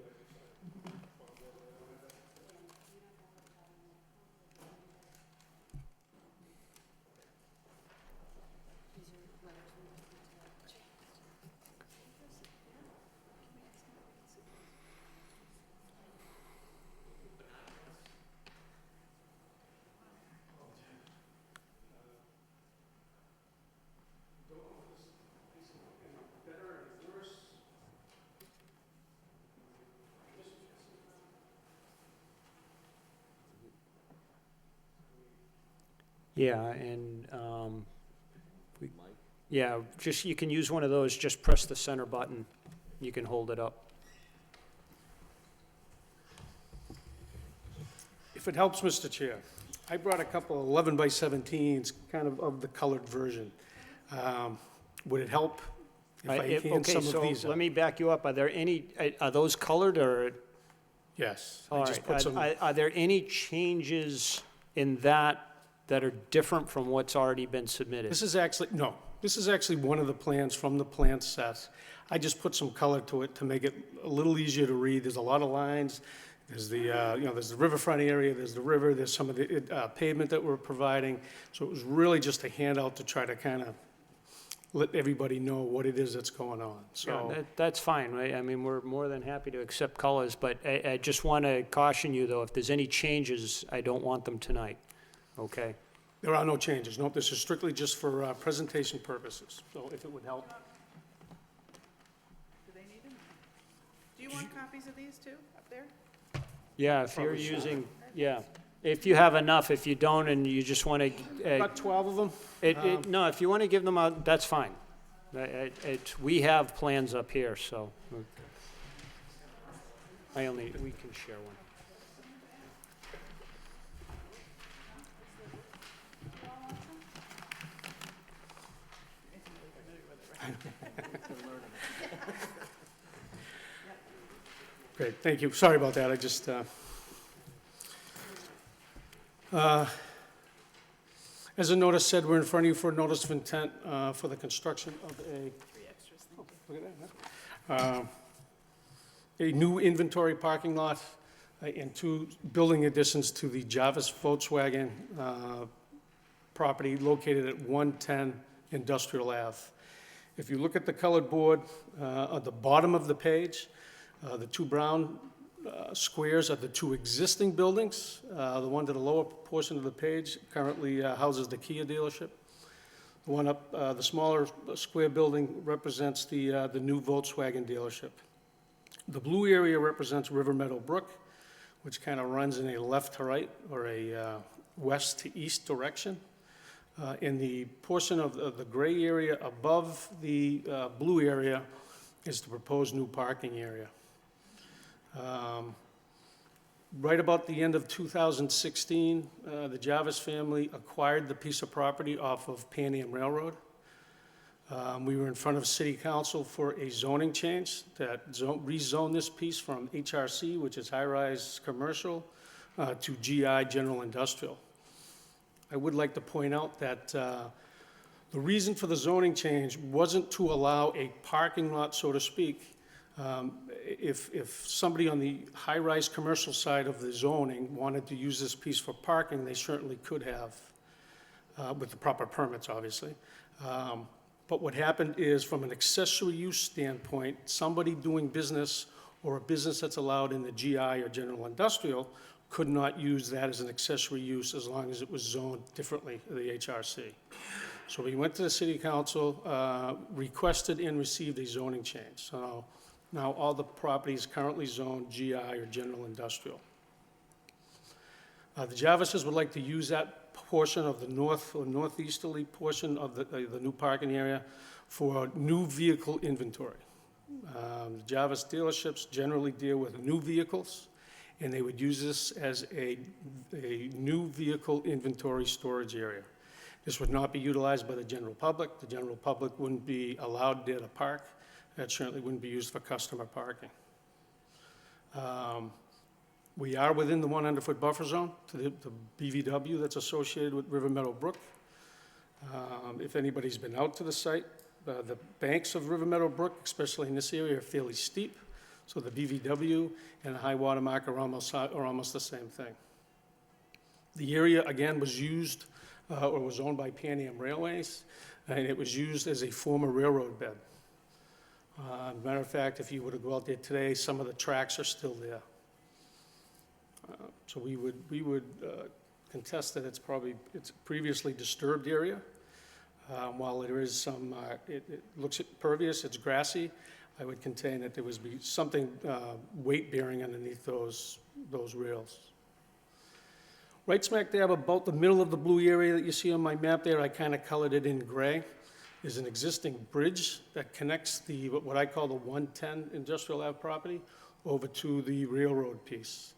Yeah, and, yeah, just, you can use one of those, just press the center button, you can hold it up. If it helps, Mr. Chair, I brought a couple 11 by 17s, kind of the colored version. Would it help if I hand Okay, some so of these let up? me back you up, are there any, are those colored, or? Yes, All I just right, put some, are there any changes in that are different from what's already been submitted? this is actually, no, this is actually one of the plans from the plan set. I just put some color to it to make it a little easier to read. There's a lot of lines. There's the, there's the riverfront area, there's the river, there's some of the pavement that we're providing. So it was really just a handout to try to kind of let everybody know what it is that's going on, so. Yeah, that's fine, right? I mean, we're more than happy to accept colors, but I just want to caution you, though, if there's any changes, I don't want them tonight, okay? There are no changes. Nope, this is strictly just for presentation purposes, so if it would help. Do they need them? Do you want copies of these too, up there? Yeah, if you're using, yeah. If you have enough, if you don't, and you just want to, About 12 of them? no, if you want to give them out, that's fine. We have plans up here, so. We can share one. Great, thank you. Sorry about that, I just, as the notice said, we're in front of you for a notice of intent for the construction of a, oh, look at that, a new inventory parking lot and 2 building additions to the Jarvis Volkswagen property located at 110 Industrial Ave. If you look at the colored board, at the bottom of the page, the 2 brown squares are the 2 existing buildings. The one to the lower portion of the page currently houses the Kia dealership. The one up, the smaller square building represents the new Volkswagen dealership. The blue area represents River Meadow Brook, which kind of runs in a left to right or a west to east direction. In the portion of the gray area above the blue area is the proposed new parking area. Right about the end of 2016, the Jarvis family acquired the piece of property off of Pan Am Railroad. We were in front of City Council for a zoning change that rezone this piece from HRC, which is high-rise commercial, to GI, general industrial. I would like to point out that the reason for the zoning change wasn't to allow a parking lot, so to speak. If somebody on the high-rise commercial side of the zoning wanted to use this piece for parking, they certainly could have, with the proper permits, obviously. But what happened is, from an accessory use standpoint, somebody doing business or a business that's allowed in the GI or general industrial could not use that as an accessory use as long as it was zoned differently, the HRC. So we went to the City Council, requested and received a zoning change. So now all the properties currently zoned GI or general industrial. The Jarvises would like to use that portion of the north or northeasterly portion of the new parking area for new vehicle inventory. The Jarvis dealerships generally deal with new vehicles, and they would use this as a new vehicle inventory storage area. This would not be utilized by the general public. The general public wouldn't be allowed there to park. That certainly wouldn't be used for customer parking. We are within the 100-foot buffer zone to the BVW that's associated with River Meadow Brook. If anybody's been out to the site, the banks of River Meadow Brook, especially in this area, are fairly steep. So the BVW and the high water mark are almost the same thing. The area, again, was used or was owned by Pan Am Railways, and it was used as a former railroad bed. Matter of fact, if you were to go out there today, some of the tracks are still there. So we would contest that it's a previously disturbed area. While there is some, it looks pervious, it's grassy, I would contend that there would be something weight-bearing underneath those rails. Right smack dab about the middle of the blue area that you see on my map there, I kind of colored it in gray, is an existing bridge that connects what I call the 110 Industrial Ave property over to the railroad piece.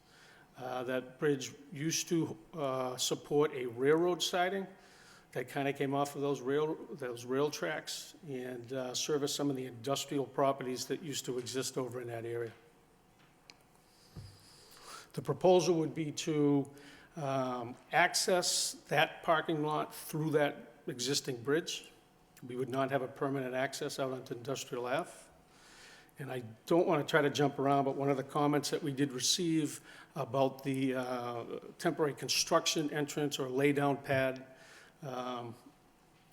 That bridge used to support a railroad siding that kind of came off of those rail tracks and service some of the industrial properties that used to exist over in that area. The proposal would be to access that parking lot through that existing bridge. We would not have a permanent access out onto Industrial Ave. And I don't want to try to jump around, but one of the comments that we did receive about the temporary construction entrance or laydown pad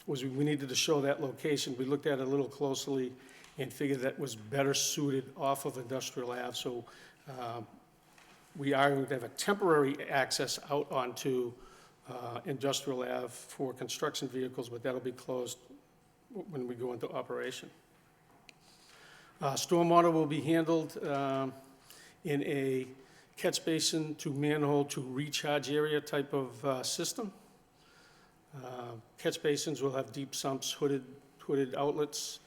was we needed to show that location. We looked at it a little closely and figured that was better suited off of Industrial Ave. So we are going to have a temporary access out onto Industrial Ave for construction vehicles, but that'll be closed when we go into operation. Stormwater will be handled in a catch basin to manhole to recharge area type of system. Catch basins will have deep sumps, hooded outlets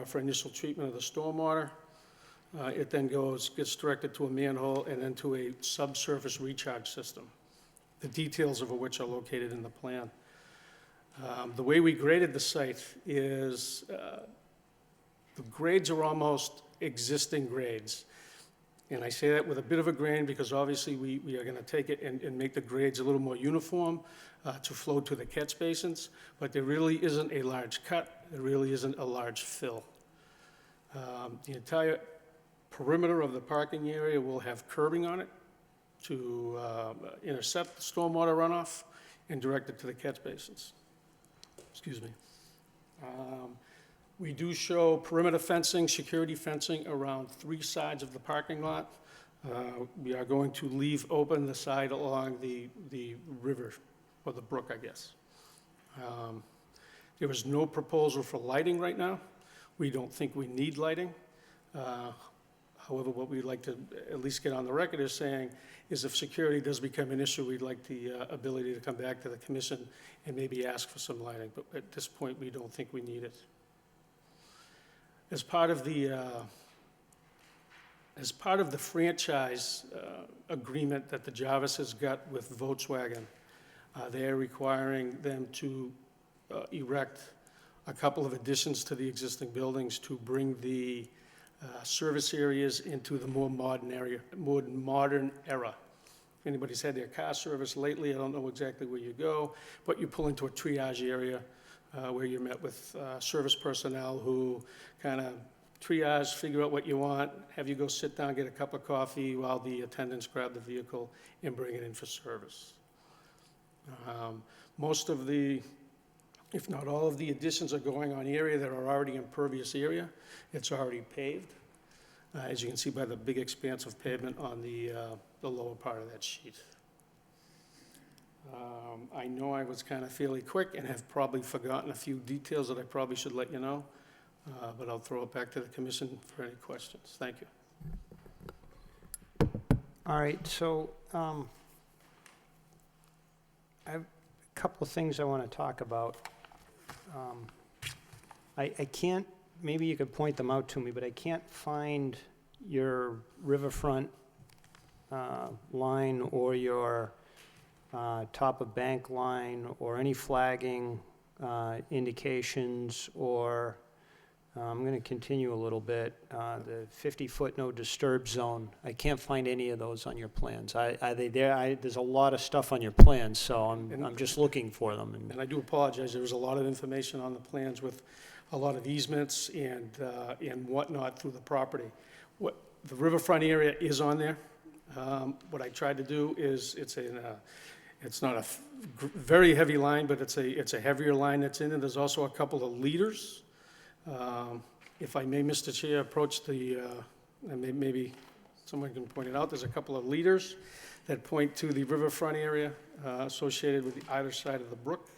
for initial treatment of the stormwater. It then gets directed to a manhole and then to a subsurface recharge system, the details of which are located in the plan. The way we graded the site is the grades are almost existing grades. And I say that with a bit of a grain because obviously we are going to take it and make the grades a little more uniform to flow to the catch basins, but there really isn't a large cut, there really isn't a large fill. The entire perimeter of the parking area will have curbing on it to intercept the stormwater runoff and direct it to the catch basins. Excuse me. We do show perimeter fencing, security fencing around 3 sides of the parking lot. We are going to leave open the side along the river, or the brook, I guess. There is no proposal for lighting right now. We don't think we need lighting. However, what we'd like to at least get on the record is saying is if security does become an issue, we'd like the ability to come back to the commission and maybe ask for some lighting. But at this point, we don't think we need it. As part of the franchise agreement that the Jarvis has got with Volkswagen, they're requiring them to erect a couple of additions to the existing buildings to bring the service areas into the more modern era. If anybody's had their car service lately, I don't know exactly where you go, but you pull into a triage area where you're met with service personnel who kind of triage, figure out what you want, have you go sit down, get a cup of coffee while the attendants grab the vehicle and bring it in for service. Most of the, if not all of the additions are going on area that are already impervious area. It's already paved, as you can see by the big expanse of pavement on the lower part of that sheet. I know I was kind of fairly quick and have probably forgotten a few details that I probably should let you know, but I'll throw it back to the commission for any questions. Thank you. All right, so I have a couple of things I want to talk about. I can't maybe you could point them out to me, but I can't find your riverfront line or your top of bank line or any flagging indications or, I'm going to continue a little bit, the 50-foot no disturb zone. I can't find any of those on your plans. Are they there? There's a lot of stuff on your plans, so I'm just looking for them. And I do apologize, there was a lot of information on the plans with a lot of easements and whatnot through the property. What, the riverfront area is on there. What I tried to do is, it's not a very heavy line, but it's a heavier line that's in it. There's also a couple of leaders. If I may, Mr. Chair, approach the, and maybe someone can point it out, there's a couple of leaders that point to the riverfront area associated with either side of the brook.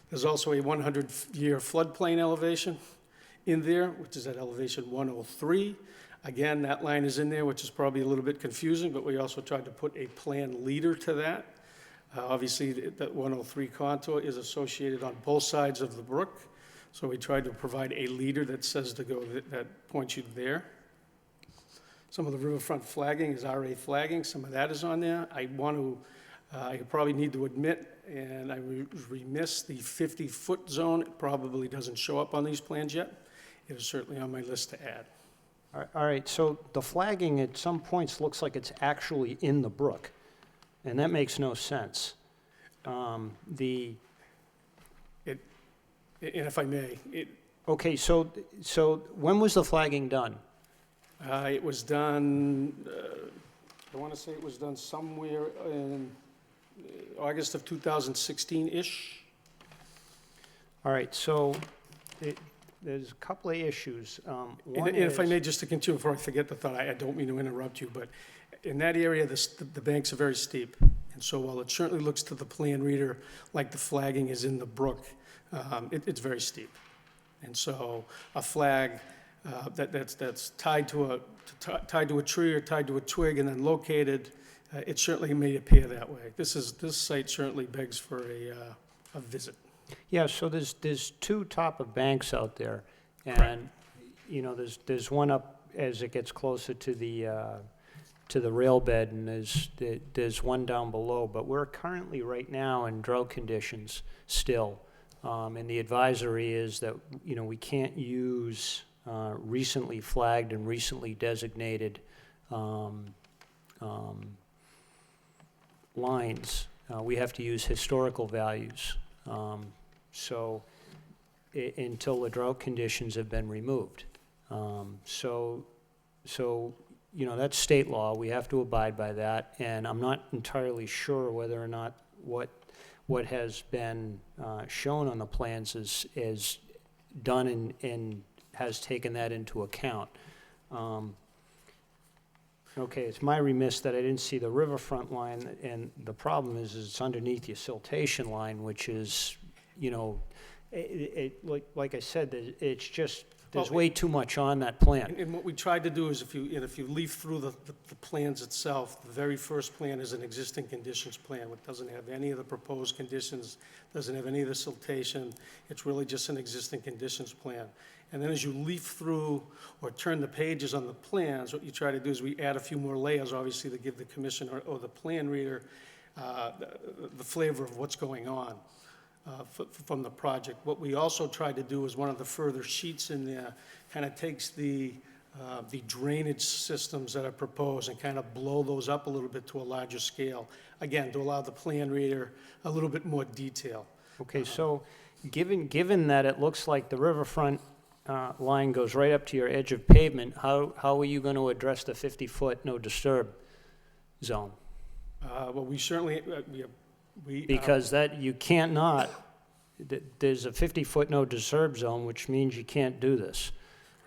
There's also a 100-year floodplain elevation in there, which is at elevation 103. Again, that line is in there, which is probably a little bit confusing, but we also tried to put a planned leader to that. Obviously, that 103 contour is associated on both sides of the brook, so we tried to provide a leader that says to go, that points you there. Some of the riverfront flagging is RA flagging, some of that is on there. I probably need to admit, and I was remiss, the 50-foot zone, it probably doesn't show up on these plans yet. It is certainly on my list to add. All right, so the flagging at some points looks like it's actually in the brook, and that makes no sense. And if I may, Okay, so when was the flagging done? it was done, I want to say it was done somewhere in August of 2016-ish. All right, so there's a couple of issues. One And if I is- may, just to continue before I forget the thought, I don't mean to interrupt you, but in that area, the banks are very steep. And so while it certainly looks to the plan reader like the flagging is in the brook, it's very steep. And so a flag that's tied to a tree or tied to a twig and then located, it certainly may appear that way. This site certainly begs for a visit. Yeah, so there's two top of banks out there, and, you know, there's one up as it gets closer to the rail bed, and there's one down below, but we're currently right now in drought conditions still. And the advisory is that, you know, we can't use recently flagged and recently designated lines. We have to use historical values. So until the drought conditions have been removed. So, you know, that's state law. We have to abide by that. And I'm not entirely sure whether or not what has been shown on the plans is done and has taken that into account. Okay, it's my remiss that I didn't see the riverfront line, and the problem is it's underneath the siltation line, which is, you know, like I said, it's just, there's way too much on that plan. And what we tried to do is if you leaf through the plans itself, the very first plan is an existing conditions plan, which doesn't have any of the proposed conditions, doesn't have any of the siltation. It's really just an existing conditions plan. And then as you leaf through or turn the pages on the plans, what you try to do is we add a few more layers, obviously, to give the commission or the plan reader the flavor of what's going on from the project. What we also tried to do is one of the further sheets in there kind of takes the drainage systems that are proposed and kind of blow those up a little bit to a larger scale, again, to allow the plan reader a little bit more detail. Okay, so given that it looks like the riverfront line goes right up to your edge of pavement, how are you going to address the 50-foot no disturb zone? Well, we certainly, Because that, you can't not, there's a 50-foot no disturb zone, which means you can't do this.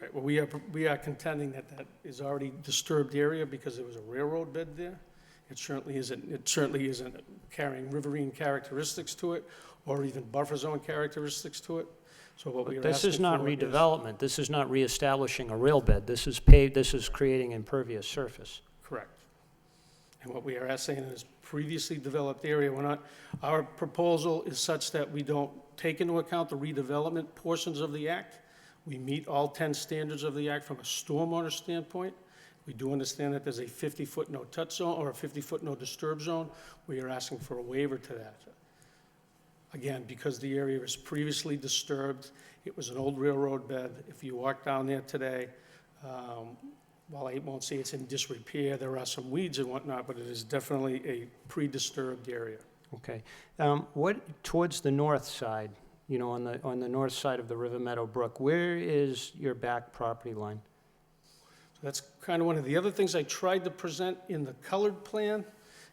right, well, we are contending that is already disturbed area because there was a railroad bed there. It certainly isn't carrying riverine characteristics to it or even buffer zone characteristics to it. So what we are This asking is not for redevelopment, this is not reestablishing a rail bed, this is paved, this is creating impervious surface. Correct. And what we are asking is previously developed area, our proposal is such that we don't take into account the redevelopment portions of the act. We meet all 10 standards of the act from a stormwater standpoint. We do understand that there's a 50-foot no-touch zone or a 50-foot no-disturb zone. We are asking for a waiver to that. Again, because the area was previously disturbed, it was an old railroad bed. If you walk down there today, while I won't say it's in disrepair, there are some weeds and whatnot, but it is definitely a pre-disturbed area. Okay. What, towards the north side, you know, on the north side of the River Meadow Brook, where is your back property line? So that's kind of one of the other things I tried to present in the colored plan.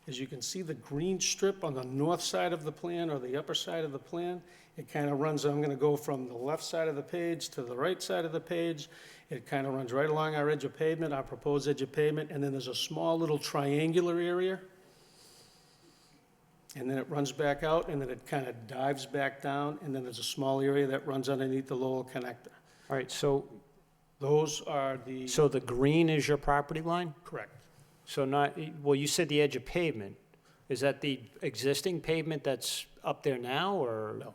As you can see, the green strip on the north side of the plan or the upper side of the plan, it kind of runs, I'm going to go from the left side of the page to the right side of the page. It kind of runs right along our edge of pavement, our proposed edge of pavement, and then there's a small little triangular area. And then it runs back out, and then it kind of dives back down, and then there's a small area that runs underneath the Lowell connector. All right, so, Those are the, so the green is your property line? correct. So not, well, you said the edge of pavement. Is that the existing pavement that's up there now, or? No.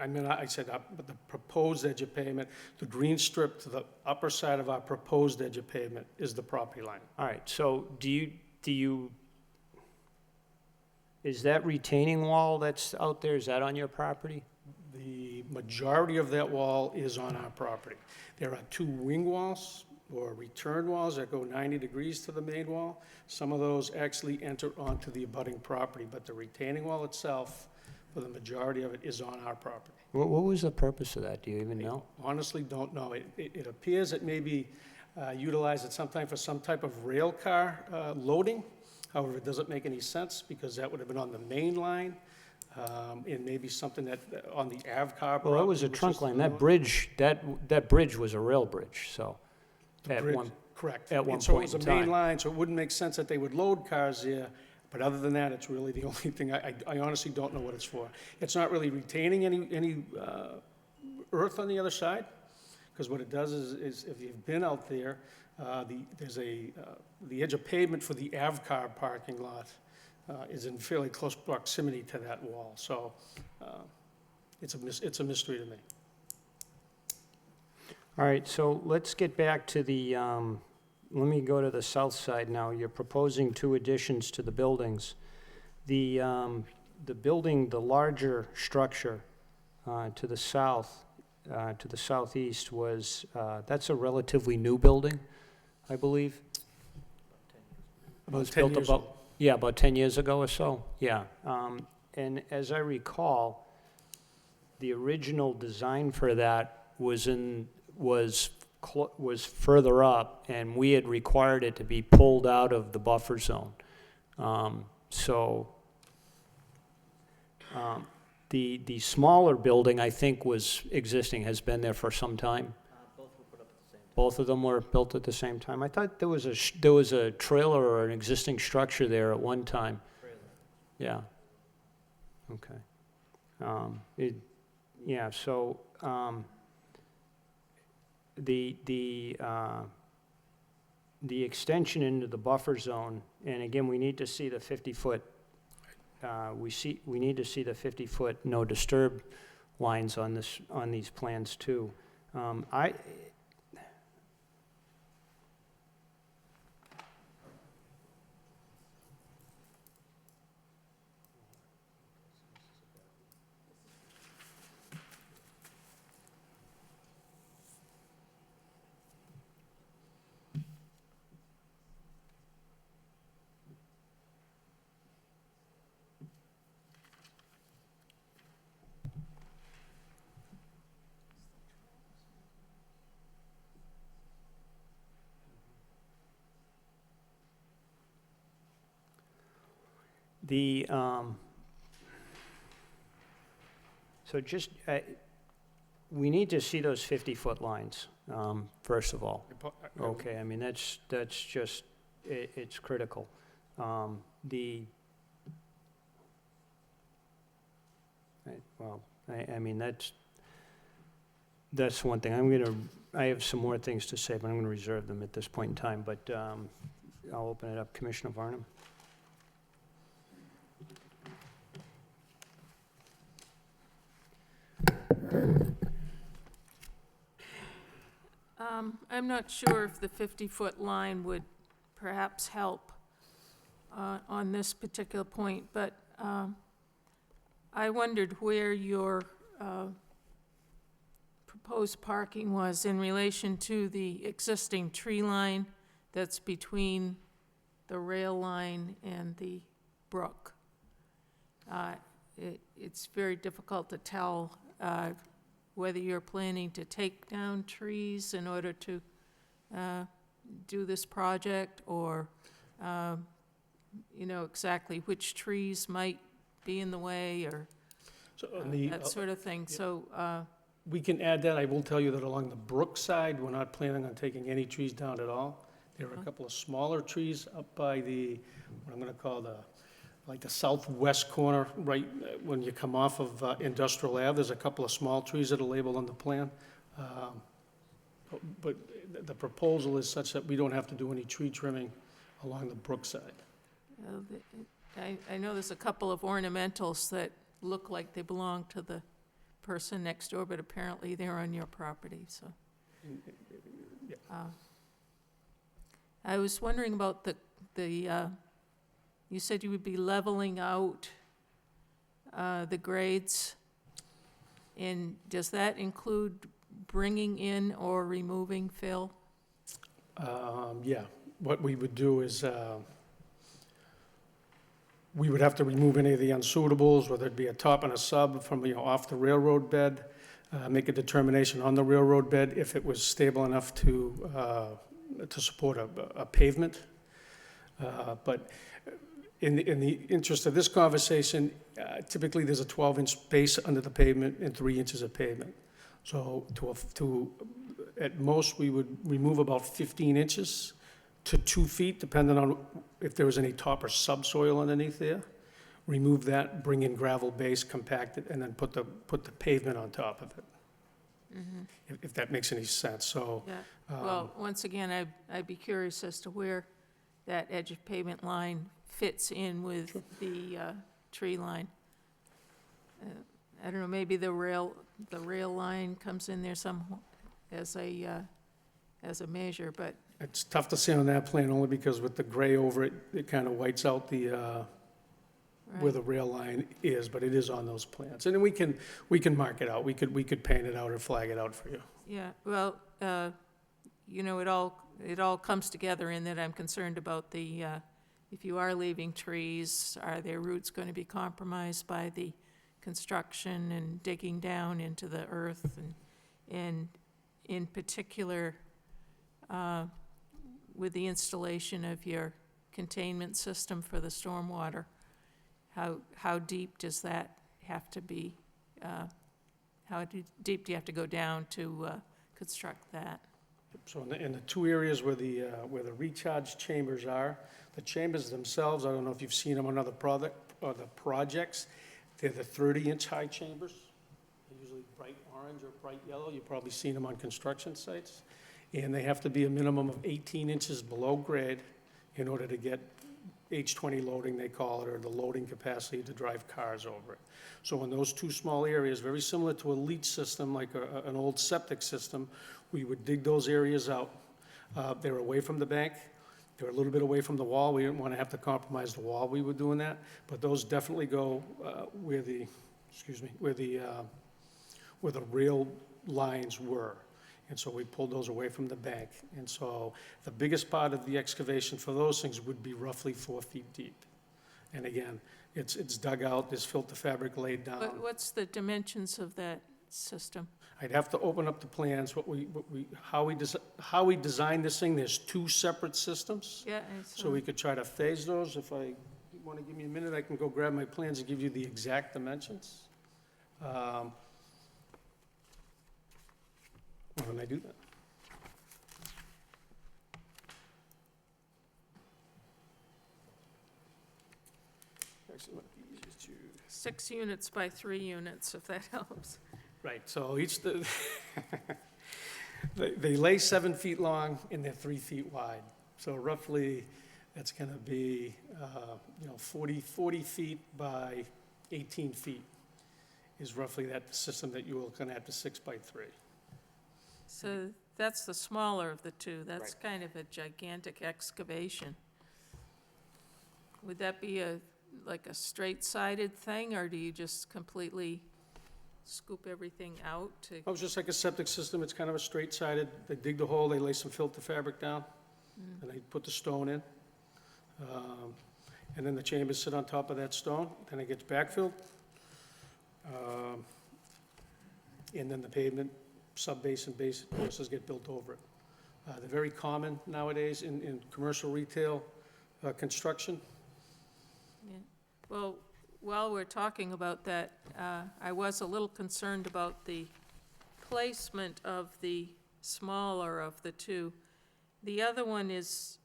I mean, I said but the proposed edge of pavement, the green strip to the upper side of our proposed edge of pavement is the property line. All right, so is that retaining wall that's out there, is that on your property? The majority of that wall is on our property. There are 2 wing walls or return walls that go 90 degrees to the main wall. Some of those actually enter onto the abutting property, but the retaining wall itself, for the majority of it, is on our property. What was the purpose of that, do you even know? Honestly, don't know. It appears it may be utilized at some time for some type of rail car loading. However, it doesn't make any sense because that would have been on the main line. And maybe something that, on the Ave car. Well, that was a trunk line, that bridge, that bridge was a rail bridge, so, Correct. at one And so it point was in a main time. line, so it wouldn't make sense that they would load cars there. But other than that, it's really the only thing, I honestly don't know what it's for. It's not really retaining any earth on the other side, because what it does is if you've been out there, there's the edge of pavement for the Avcar parking lot is in fairly close proximity to that wall. So it's a mystery to me. All right, so let's get back to the, let me go to the south side now. You're proposing 2 additions to the buildings. The building, the larger structure to the south, to the southeast was, that's a relatively new building, I believe. It was About 10 built years about, ago. yeah, about 10 years ago or so, yeah. And as I recall, the original design for that was further up, and we had required it to be pulled out of the buffer zone. The smaller building, I think, was existing, has been there for some time. Both of them were built at the same time. I thought there was a trailer or an existing structure there at one time. Yeah. Okay. Yeah. So the extension into the buffer zone, and again, we need to see the 50-foot. We need to see the 50-foot no disturb lines on these plans too. So just, we need to see those 50-foot lines, first of all. Okay, I mean, that's just, it's critical. Well, I mean, that's one thing. I have some more things to say, but I'm gonna reserve them at this point in time, but I'll open it up. Commissioner Varnum? I'm not sure if the 50-foot line would perhaps help on this particular point, but I wondered where your proposed parking was in relation to the existing tree line that's between the rail line and the brook. It's very difficult to tell whether you're planning to take down trees in order to do this project, or, you know, exactly which trees might be in the way, or So on the, that sort of thing. So, we can add that. I will tell you that along the brook side, we're not planning on taking any trees down at all. There are a couple of smaller trees up by the, what I'm gonna call the southwest corner, right when you come off of Industrial Ave. There's a couple of small trees that are labeled on the plan. But the proposal is such that we don't have to do any tree trimming along the brook side. I know there's a couple of ornamentals that look like they belong to the person next door, but apparently they're on your property, so. I was wondering about you said you would be leveling out the grades, and does that include bringing in or removing fill? Yeah, what we would do is, we would have to remove any of the unsuitables, whether it be a top and a sub from, off the railroad bed, make a determination on the railroad bed if it was stable enough to support a pavement. But in the interest of this conversation, typically there's a 12-inch base under the pavement and 3 inches of pavement. So at most, we would remove about 15 inches to 2 feet, depending on if there was any top or subsoil underneath there. Remove that, bring in gravel base, compact it, and then put the pavement on top of it. If that makes any sense, so. Yeah, well, once again, I'd be curious as to where that edge of pavement line fits in with the tree line. I don't know, maybe the rail line comes in there as a measure, but. It's tough to say on that plan, only because with the gray over it, it kind of whites out the, where the rail line is, but it is on those plans. And then we can mark it out. We could paint it out or flag it out for you. Yeah, well, it all comes together in that I'm concerned about if you are leaving trees, are their roots going to be compromised by the construction and digging down into the earth? And in particular, with the installation of your containment system for the stormwater, how deep does that have to be? How deep do you have to go down to construct that? So in the two areas where the recharge chambers are, the chambers themselves, I don't know if you've seen them on other projects, they're the 30-inch high chambers. They're usually bright orange or bright yellow. You've probably seen them on construction sites. And they have to be a minimum of 18 inches below grade in order to get H20 loading, they call it, or the loading capacity to drive cars over it. So in those two small areas, very similar to a leach system, like an old septic system, we would dig those areas out. They're away from the bank. They're a little bit away from the wall. We didn't want to have to compromise the wall. We were doing that. But those definitely go where the rail lines were. And so we pulled those away from the bank. And so the biggest part of the excavation for those things would be roughly 4 feet deep. And again, it's dug out, there's filter fabric laid down. What's the dimensions of that system? I'd have to open up the plans, how we designed this thing. There's two separate systems. Yeah. So we could try to phase those. If you want to give me a minute, I can go grab my plans and give you the exact dimensions. Why don't I do that? Actually, it might be easier to... 6 units by 3 units, if that helps. Right, so they lay 7 feet long and they're 3 feet wide. So roughly, that's going to be, 40 feet by 18 feet is roughly that system that you were looking at, the 6 by 3. So That's the smaller of the two. That's kind of a gigantic excavation. Would that be like a straight-sided thing, or do you just completely scoop everything out to? Oh, it's just like a septic system, it's kind of a straight-sided, they dig the hole, they lay some filter fabric down, and they put the stone in. And then the chambers sit on top of that stone, then it gets backfilled. And then the pavement, sub-base and base courses get built over it. They're very common nowadays in commercial retail construction. Yeah. Well, while we're talking about that, I was a little concerned about the placement of the smaller of the two. The other one is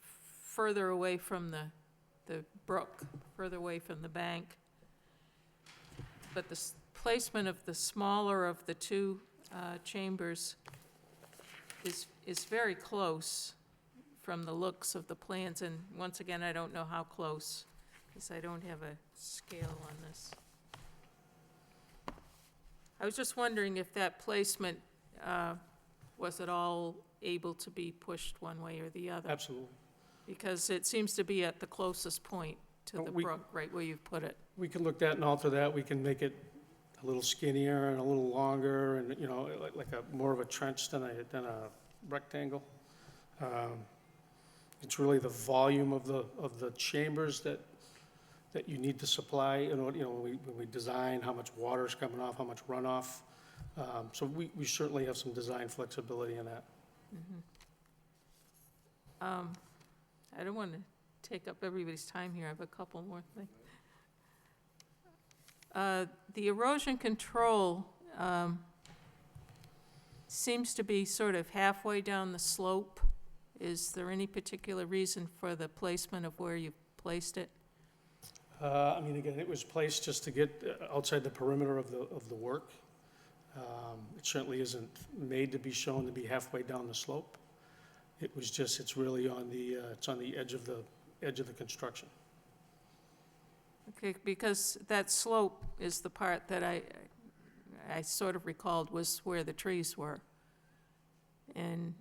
further away from the brook, further away from the bank. But the placement of the smaller of the two chambers is very close from the looks of the plans, and once again, I don't know how close, because I don't have a scale on this. I was just wondering if that placement was at all able to be pushed one way or the other? Absolutely. Because it seems to be at the closest point to the brook, right where you've put it. We can look at and alter that, we can make it a little skinnier and a little longer, and, you know, like a, more of a trench than a rectangle. It's really the volume of the chambers that you need to supply, you know, when we design how much water is coming off, how much runoff. So we certainly have some design flexibility in that. I don't want to take up everybody's time here. I have a couple more things. The erosion control seems to be sort of halfway down the slope. Is there any particular reason for the placement of where you placed it? I mean, again, it was placed just to get outside the perimeter of the work. It certainly isn't made to be shown to be halfway down the slope. It was just, it's really on the, it's on the edge of the construction. Okay, because that slope is the part that I sort of recalled was where the trees were. And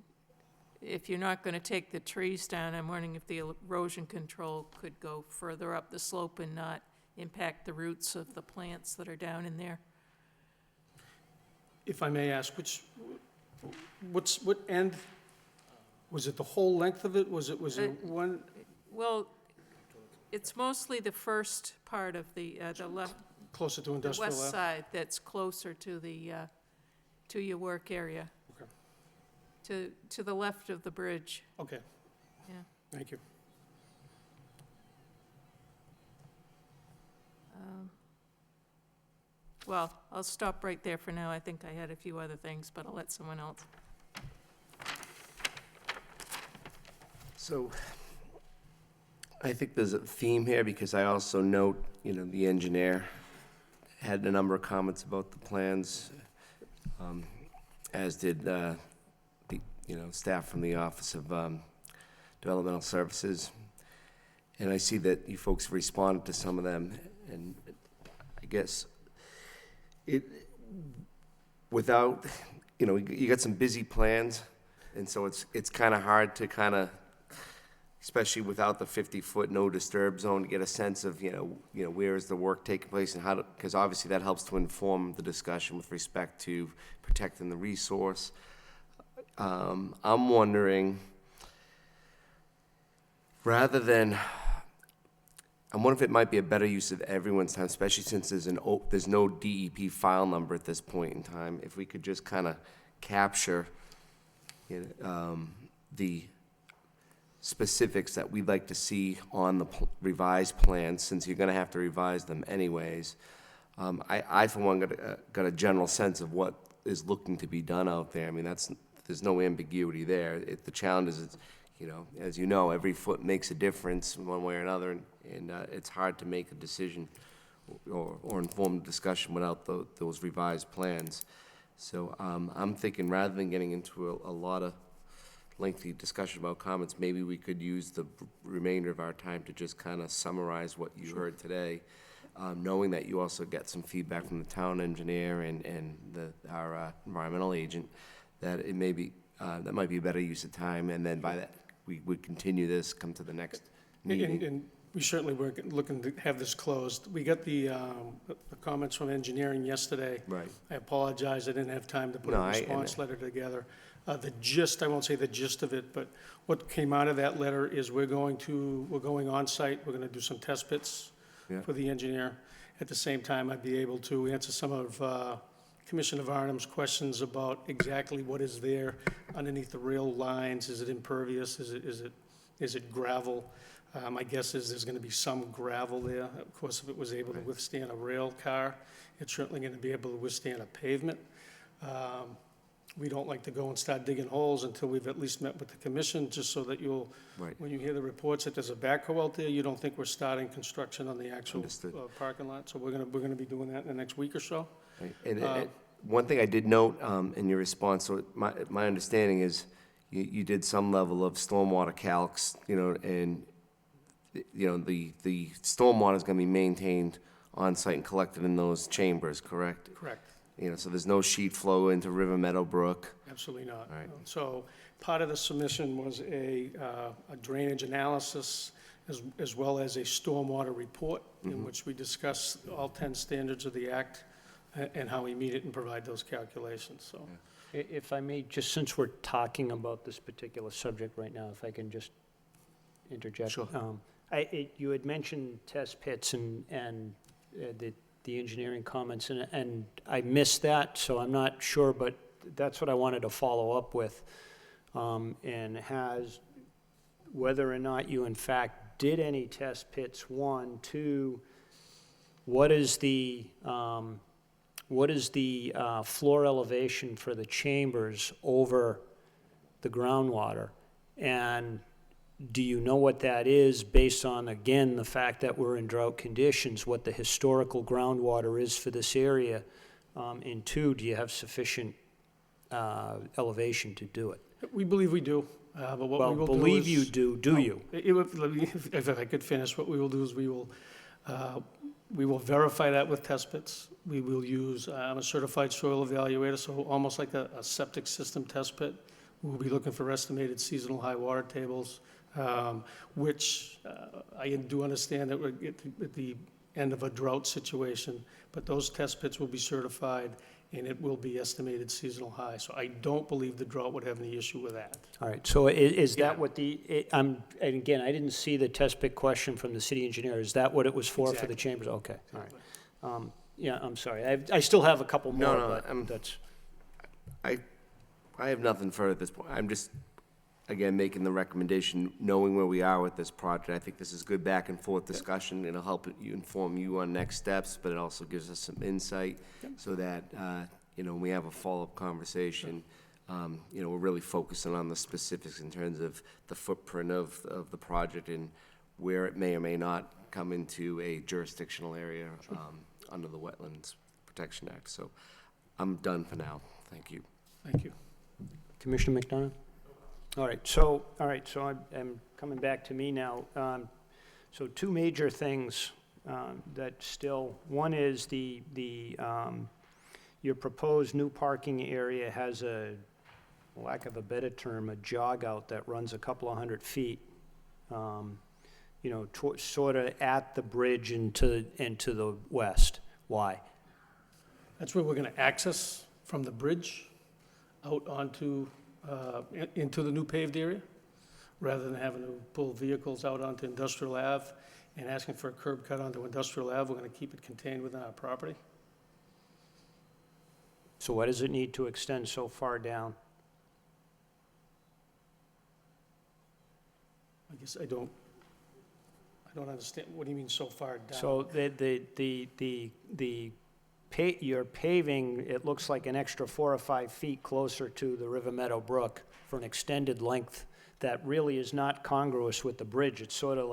if you're not going to take the trees down, I'm wondering if the erosion control could go further up the slope and not impact the roots of the plants that are down in there. If I may ask, what end, was it the whole length of it? Was it one? Well, it's mostly the first part of the left, Closer to the industrial west Ave? side that's closer to the, to your work area. Okay. To the left of the bridge. Okay. Yeah. Thank you. Well, I'll stop right there for now. I think I had a few other things, but I'll let someone else. So I think there's a theme here, because I also note, you know, the engineer had a number of comments about the plans, as did the, you know, staff from the Office of Developmental Services. And I see that you folks have responded to some of them, and I guess without, you know, you got some busy plans, and so it's kind of hard to kind of, especially without the 50-foot no disturb zone, to get a sense of, you know, where is the work taking place and how to, because obviously that helps to inform the discussion with respect to protecting the resource. I'm wondering, I'm wondering if it might be a better use of everyone's time, especially since there's no DEP file number at this point in time. If we could just kind of capture, you know, the specifics that we'd like to see on the revised plans, since you're going to have to revise them anyways. I for one, got a general sense of what is looking to be done out there. I mean, there's no ambiguity there. The challenge is, you know, as you know, every foot makes a difference in one way or another, and it's hard to make a decision or informed discussion without those revised plans. So I'm thinking, rather than getting into a lot of lengthy discussion about comments, maybe we could use the remainder of our time to just kind of summarize what you heard today, knowing that you also get some feedback from the town engineer and our environmental agent, that it may be, that might be a better use of time, and then by that, we would continue this, come to the next meeting. And we certainly were looking to have this closed. We got the comments from engineering yesterday. Right. I apologize, I didn't have time to put a No, response letter together. The gist, I won't say the gist of it, but what came out of that letter is we're going on site, we're gonna do some test pits Yeah. for the engineer. At the same time, I'd be able to answer some of Commissioner Varnum's questions about exactly what is there underneath the rail lines. Is it impervious? Is it gravel? My guess is there's gonna be some gravel there. Of course, if it was able to withstand a rail car, it's certainly gonna be able to withstand a pavement. We don't like to go and start digging holes until we've at least met with the commission, just so that you'll, Right. when you hear the reports that there's a backhoe out there, you don't think we're starting construction on the actual Understood. parking lot. So we're gonna be doing that in the next week or so. Right. And one thing I did note in your response, so my understanding is you did some level of stormwater calcs, and, the stormwater is going to be maintained on-site and collected in those chambers, correct? Correct. So there's no sheet flow into River Meadow Brook. Absolutely not. All right. So part of the submission was a drainage analysis as well as a stormwater report in which we discuss all 10 standards of the Act and how we meet it and provide those calculations, so. If I may, just since we're talking about this particular subject right now, if I can just interject. Sure. You had mentioned test pits and the engineering comments, and I missed that, so I'm not sure, but that's what I wanted to follow up with. And whether or not you in fact did any test pits, one, two, what is the floor elevation for the chambers over the groundwater? And do you know what that is based on, again, the fact that we're in drought conditions, what the historical groundwater is for this area? And two, do you have sufficient elevation to do it? We believe we do, but what Well, we will do is... believe you do you? If I could finish, what we will do is we will verify that with test pits. We will use, I'm a certified soil evaluator, so almost like a septic system test pit. We'll be looking for estimated seasonal high water tables, which I do understand that we're at the end of a drought situation, but those test pits will be certified and it will be estimated seasonal high. So I don't believe the drought would have any issue with that. All right, so is Yeah. that what and again, I didn't see the test pit question from the city engineer. Is that what it was for the Exactly. chambers? Okay, all right. Yeah, I'm sorry. I still have a couple more, No, but that's... I have nothing further at this point. I'm just, again, making the recommendation, knowing where we are with this project. I think this is good back and forth discussion. It'll help inform you on next steps, but it also gives us some insight so that, we have a follow-up conversation. We're really focusing on the specifics in terms of the footprint of the project and where it may or may not come into a jurisdictional area under the Wetlands Protection Act. So I'm done for now. Thank you. Thank you. Commissioner McDonough? All right, so I'm coming back to me now. So two major things that still, one is your proposed new parking area has a, lack of a better term, a jog out that runs a couple of 100 feet, sort of at the bridge into the west. Why? That's where we're going to access from the bridge out onto, into the new paved area, rather than having to pull vehicles out onto Industrial Ave and asking for a curb cut onto Industrial Ave. We're going to keep it contained within our property. So why does it need to extend so far down? I guess I don't understand. What do you mean so far down? So you're paving, it looks like an extra 4 or 5 feet closer to the River Meadow Brook for an extended length that really is not congruous with the bridge. It's sort of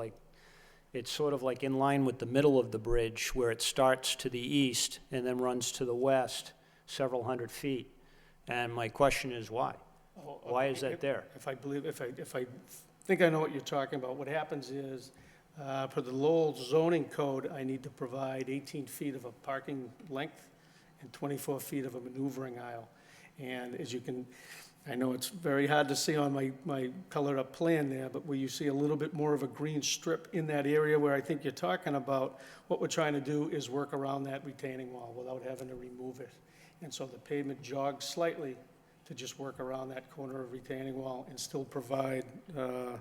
like in line with the middle of the bridge where it starts to the east and then runs to the west several hundred feet. And my question is why? Oh, Why okay. is that there? If I think I know what you're talking about, what happens is, for the Lowell zoning code, I need to provide 18 feet of a parking length and 24 feet of a maneuvering aisle. And as you can, I know it's very hard to see on my colored up plan there, but where you see a little bit more of a green strip in that area where I think you're talking about, what we're trying to do is work around that retaining wall without having to remove it. And so the pavement jogs slightly to just work around that corner of retaining wall and still provide the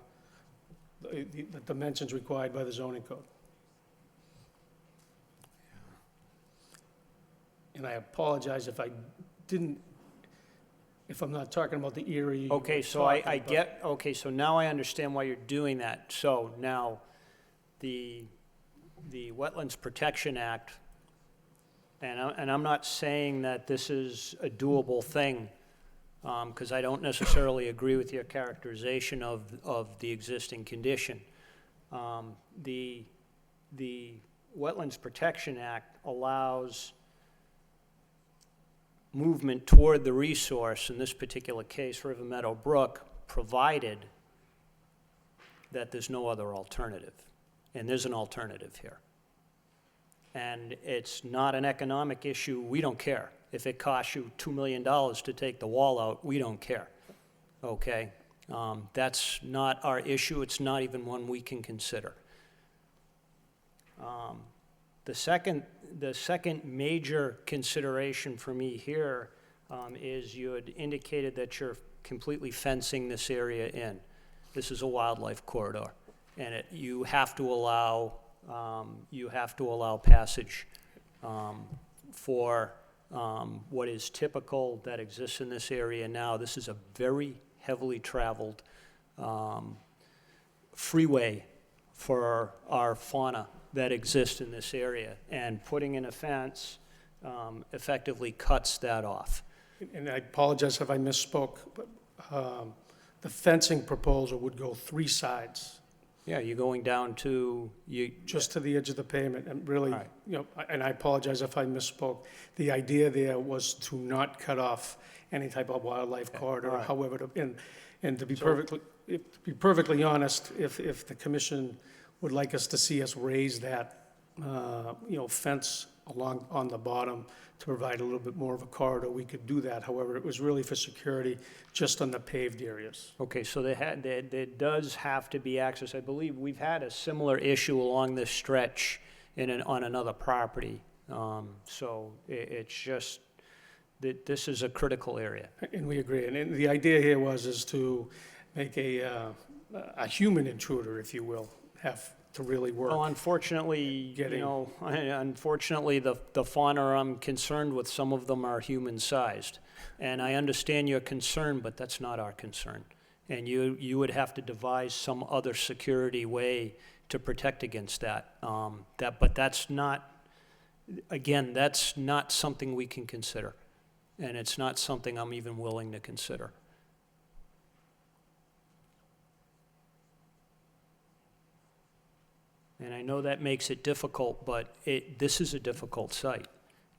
dimensions required by the zoning code. And I apologize if I didn't, if I'm not talking about the area you were Okay, so talking I about. get, okay, so now I understand why you're doing that. So now, the Wetlands Protection Act, and I'm not saying that this is a doable thing, because I don't necessarily agree with your characterization of the existing condition. The Wetlands Protection Act allows movement toward the resource, in this particular case, River Meadow Brook, provided that there's no other alternative. And there's an alternative here. And it's not an economic issue. We don't care. If it costs you $2 million to take the wall out, we don't care. Okay? That's not our issue. It's not even one we can consider. The second major consideration for me here is you had indicated that you're completely fencing this area in. This is a wildlife corridor, and you have to allow passage for what is typical that exists in this area now. This is a very heavily traveled freeway for our fauna that exist in this area, and putting in a fence effectively cuts that off. And I apologize if I misspoke, but the fencing proposal would go 3 sides, Yeah, you're going down to, just to the edge of the pavement, and really, Right. you know, and I apologize if I misspoke. The idea there was to not cut off any type of wildlife corridor, Right. however, and to be perfectly honest, if the commission would like us to see us raise that, fence along on the bottom to provide a little bit more of a corridor, we could do that. However, it was really for security, just on the paved areas. okay, so there does have to be access. I believe we've had a similar issue along this stretch on another property. So it's just that this is a critical area. And we agree. And the idea here is to make a human intruder, if you will, have to really work. Well, unfortunately, the fauna I'm concerned with, some of them are human-sized. And I understand your concern, but that's not our concern. And you would have to devise some other security way to protect against that. But that's not, again, that's not something we can consider. And it's not something I'm even willing to consider. And I know that makes it difficult, but this is a difficult site.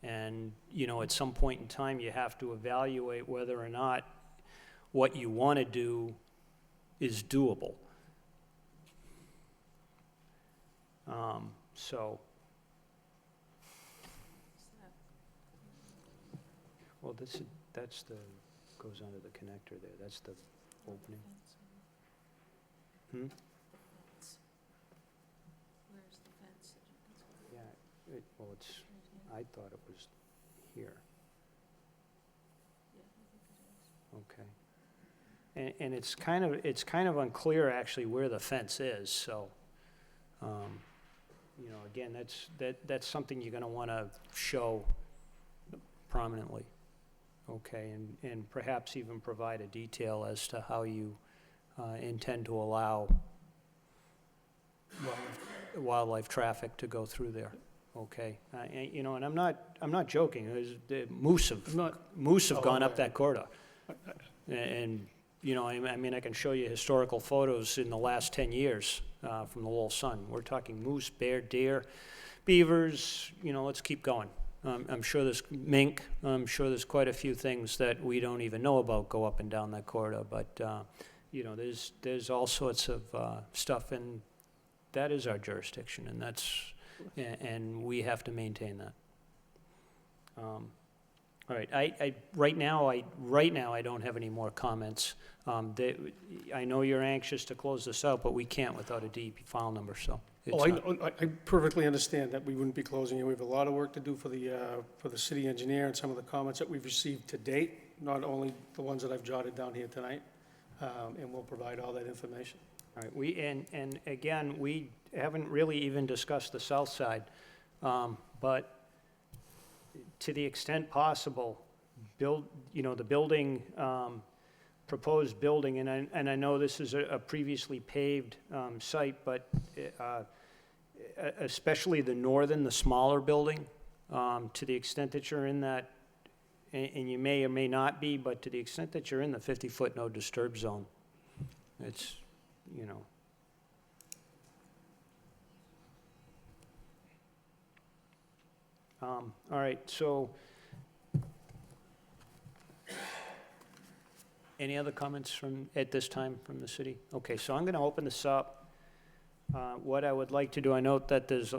And, at some point in time, you have to evaluate whether or not what you want to do is doable. Well, that's goes under the connector there. That's the opening. Yeah, I thought it was here. Okay. And it's kind of unclear actually where the fence is, so, again, that's something you're gonna wanna show prominently, okay? And perhaps even provide a detail as to how you intend to allow wildlife traffic to go through there. Okay, and I'm not joking. Moose have gone up that corridor, and I can show you historical photos in the last 10 years from the Lowell Sun. We're talking moose, bear, deer, beavers. Let's keep going. I'm sure there's mink. I'm sure there's quite a few things that we don't even know about go up and down that corridor. But there's all sorts of stuff, and that is our jurisdiction, and we have to maintain that. All right, right now, I don't have any more comments. I know you're anxious to close this out, but we can't without a DEP file number, so. Oh, it's not- I perfectly understand that we wouldn't be closing it. We have a lot of work to do for the city engineer and some of the comments that we've received to date, not only the ones that I've jotted down here tonight, and we'll provide all that information. All right, and again, we haven't really even discussed the south side, but to the extent possible, the building, proposed building, and I know this is a previously paved site, but especially the smaller building, to the extent that you're in that, and you may or may not be, but to the extent that you're in the 50-foot no disturb zone, it's, all right, so any other comments at this time from the city? Okay, so I'm going to open this up. What I would like to do, I note that there's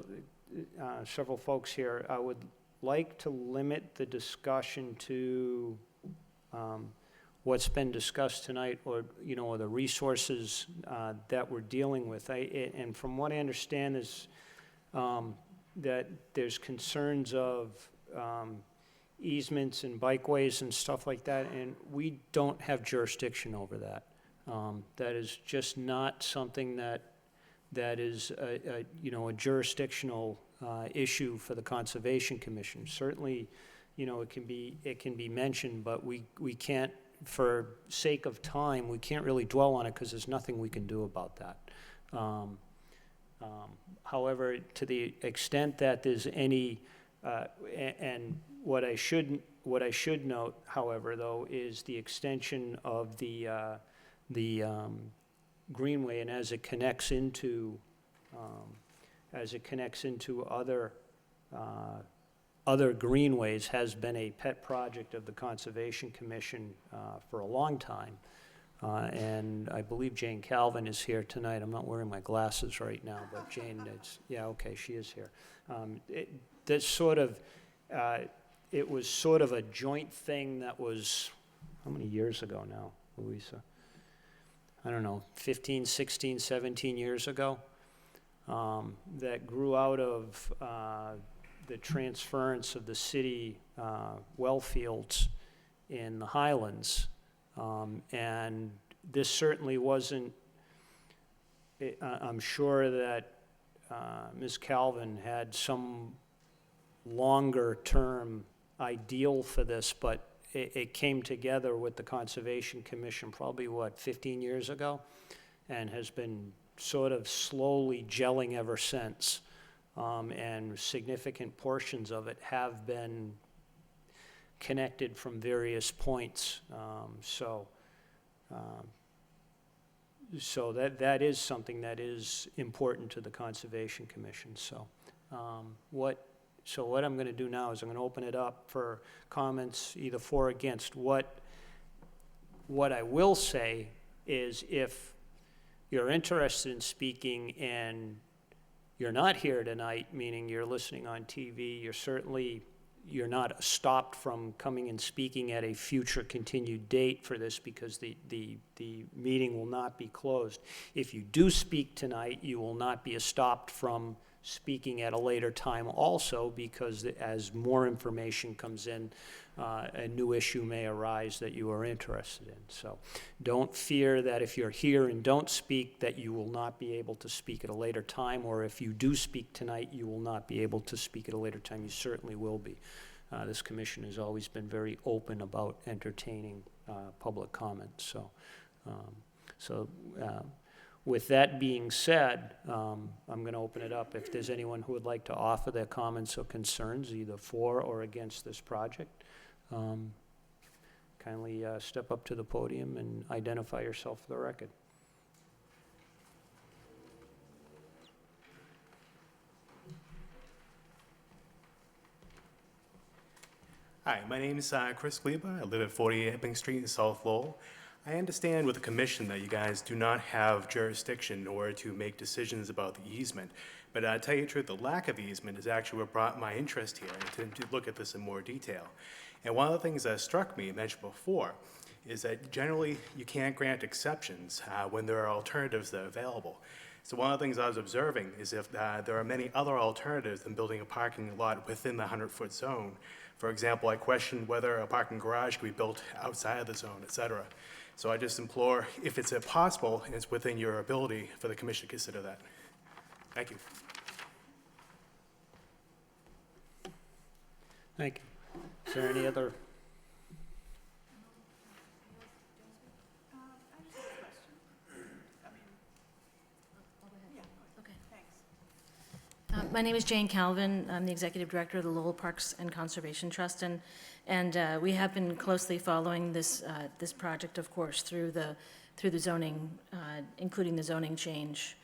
several folks here. I would like to limit the discussion to what's been discussed tonight, or the resources that we're dealing with. And from what I understand is that there's concerns of easements and bikeways and stuff like that, and we don't have jurisdiction over that. That is just not something that is a jurisdictional issue for the Conservation Commission. Certainly, it can be mentioned, but we can't, for sake of time, we can't really dwell on it because there's nothing we can do about that. However, to the extent that there's any, and what I should note, however, though, is the extension of the greenway, and as it connects into other greenways, has been a pet project of the Conservation Commission for a long time. And I believe Jane Calvin is here tonight. I'm not wearing my glasses right now, but Jane, yeah, okay, she is here. It was sort of a joint thing that was, how many years ago now, Louisa? I don't know, 15, 16, 17 years ago, that grew out of the transference of the city well fields in the Highlands. And this certainly wasn't, I'm sure that Ms. Calvin had some longer-term ideal for this, but it came together with the Conservation Commission probably, 15 years ago, and has been sort of slowly gelling ever since. And significant portions of it have been connected from various points. So that is something that is important to the Conservation Commission. So what I'm going to do now is I'm going to open it up for comments either for or against. What I will say is, if you're interested in speaking and you're not here tonight, meaning you're listening on TV, you're not stopped from coming and speaking at a future continued date for this, because the meeting will not be closed. If you do speak tonight, you will not be stopped from speaking at a later time also, because as more information comes in, a new issue may arise that you are interested in. So don't fear that if you're here and don't speak, that you will not be able to speak at a later time, or if you do speak tonight, you will not be able to speak at a later time. You certainly will be. This commission has always been very open about entertaining public comments. So with that being said, I'm going to open it up. If there's anyone who would like to offer their comments or concerns, either for or against this project, kindly step up to the podium and identify yourself for the record. Hi, my name is Chris Gleba. I live at 48 Epping Street in South Lowell. I understand with the commission that you guys do not have jurisdiction in order to make decisions about the easement. But to tell you the truth, the lack of easement is actually what brought my interest here, and to look at this in more detail. And one of the things that struck me, mentioned before, is that generally you can't grant exceptions when there are alternatives that are available. So one of the things I was observing is if there are many other alternatives than building a parking lot within the 100-foot zone. For example, I questioned whether a parking garage could be built outside of the zone, et cetera. So I just implore, if it's possible and it's within your ability, for the commission to consider that. Thank you. Thank you. Is there any other? My name is Jane Calvin. I'm the Executive Director of the Lowell Parks and Conservation Trust, and we have been closely following this project, of course, through the zoning, including the zoning change.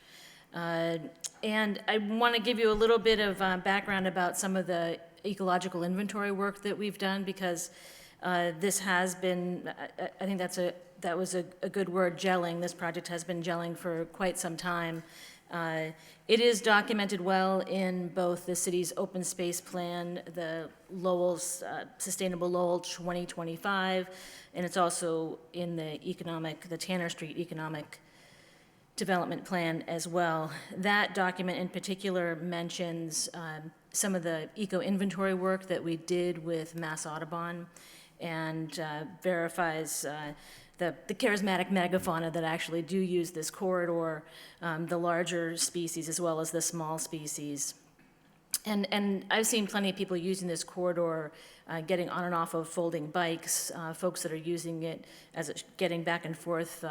And I want to give you a little bit of background about some of the ecological inventory work that we've done, because this has been, I think that was a good word, gelling. This project has been gelling for quite some time. It is documented well in both the city's open space plan, the Lowell's Sustainable Lowell 2025, and it's also in the Tanner Street Economic Development Plan as well. That document in particular mentions some of the eco-inventory work that we did with Mass Audubon, and verifies the charismatic megafauna that actually do use this corridor, the larger species as well as the small species. And I've seen plenty of people using this corridor, getting on and off of folding bikes, folks that are using it as getting back and forth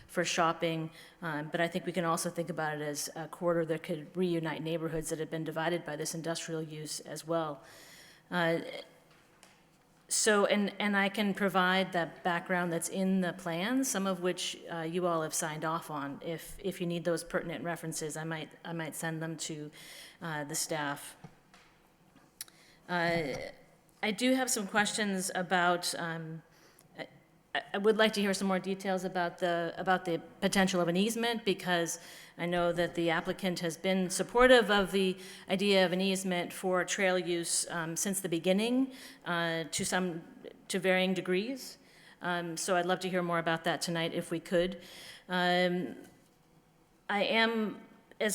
for shopping. But I think we can also think about it as a corridor that could reunite neighborhoods that have been divided by this industrial use as well. So, and I can provide that background that's in the plan, some of which you all have signed off on. If you need those pertinent references, I might send them to the staff. I do have some questions about, I would like to hear some more details about the potential of an easement, because I know that the applicant has been supportive of the idea of an easement for trail use since the beginning, to varying degrees. So I'd love to hear more about that tonight if we could. As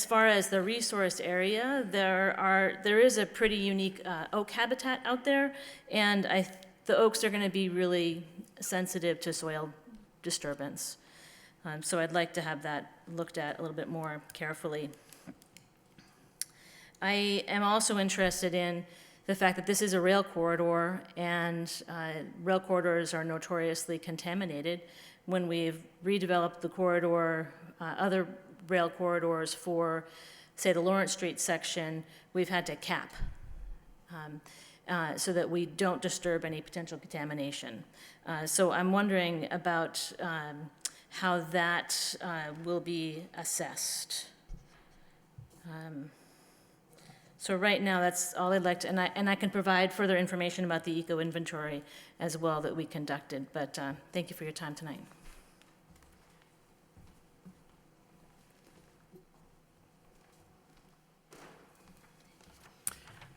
far as the resource area, there is a pretty unique oak habitat out there, and the oaks are going to be really sensitive to soil disturbance. So I'd like to have that looked at a little bit more carefully. I am also interested in the fact that this is a rail corridor, and rail corridors are notoriously contaminated. When we've redeveloped the corridor, other rail corridors for, say, the Lawrence Street section, we've had to cap so that we don't disturb any potential contamination. So I'm wondering about how that will be assessed. So right now, that's all I'd like to, and I can provide further information about the eco-inventory as well that we conducted, but thank you for your time tonight.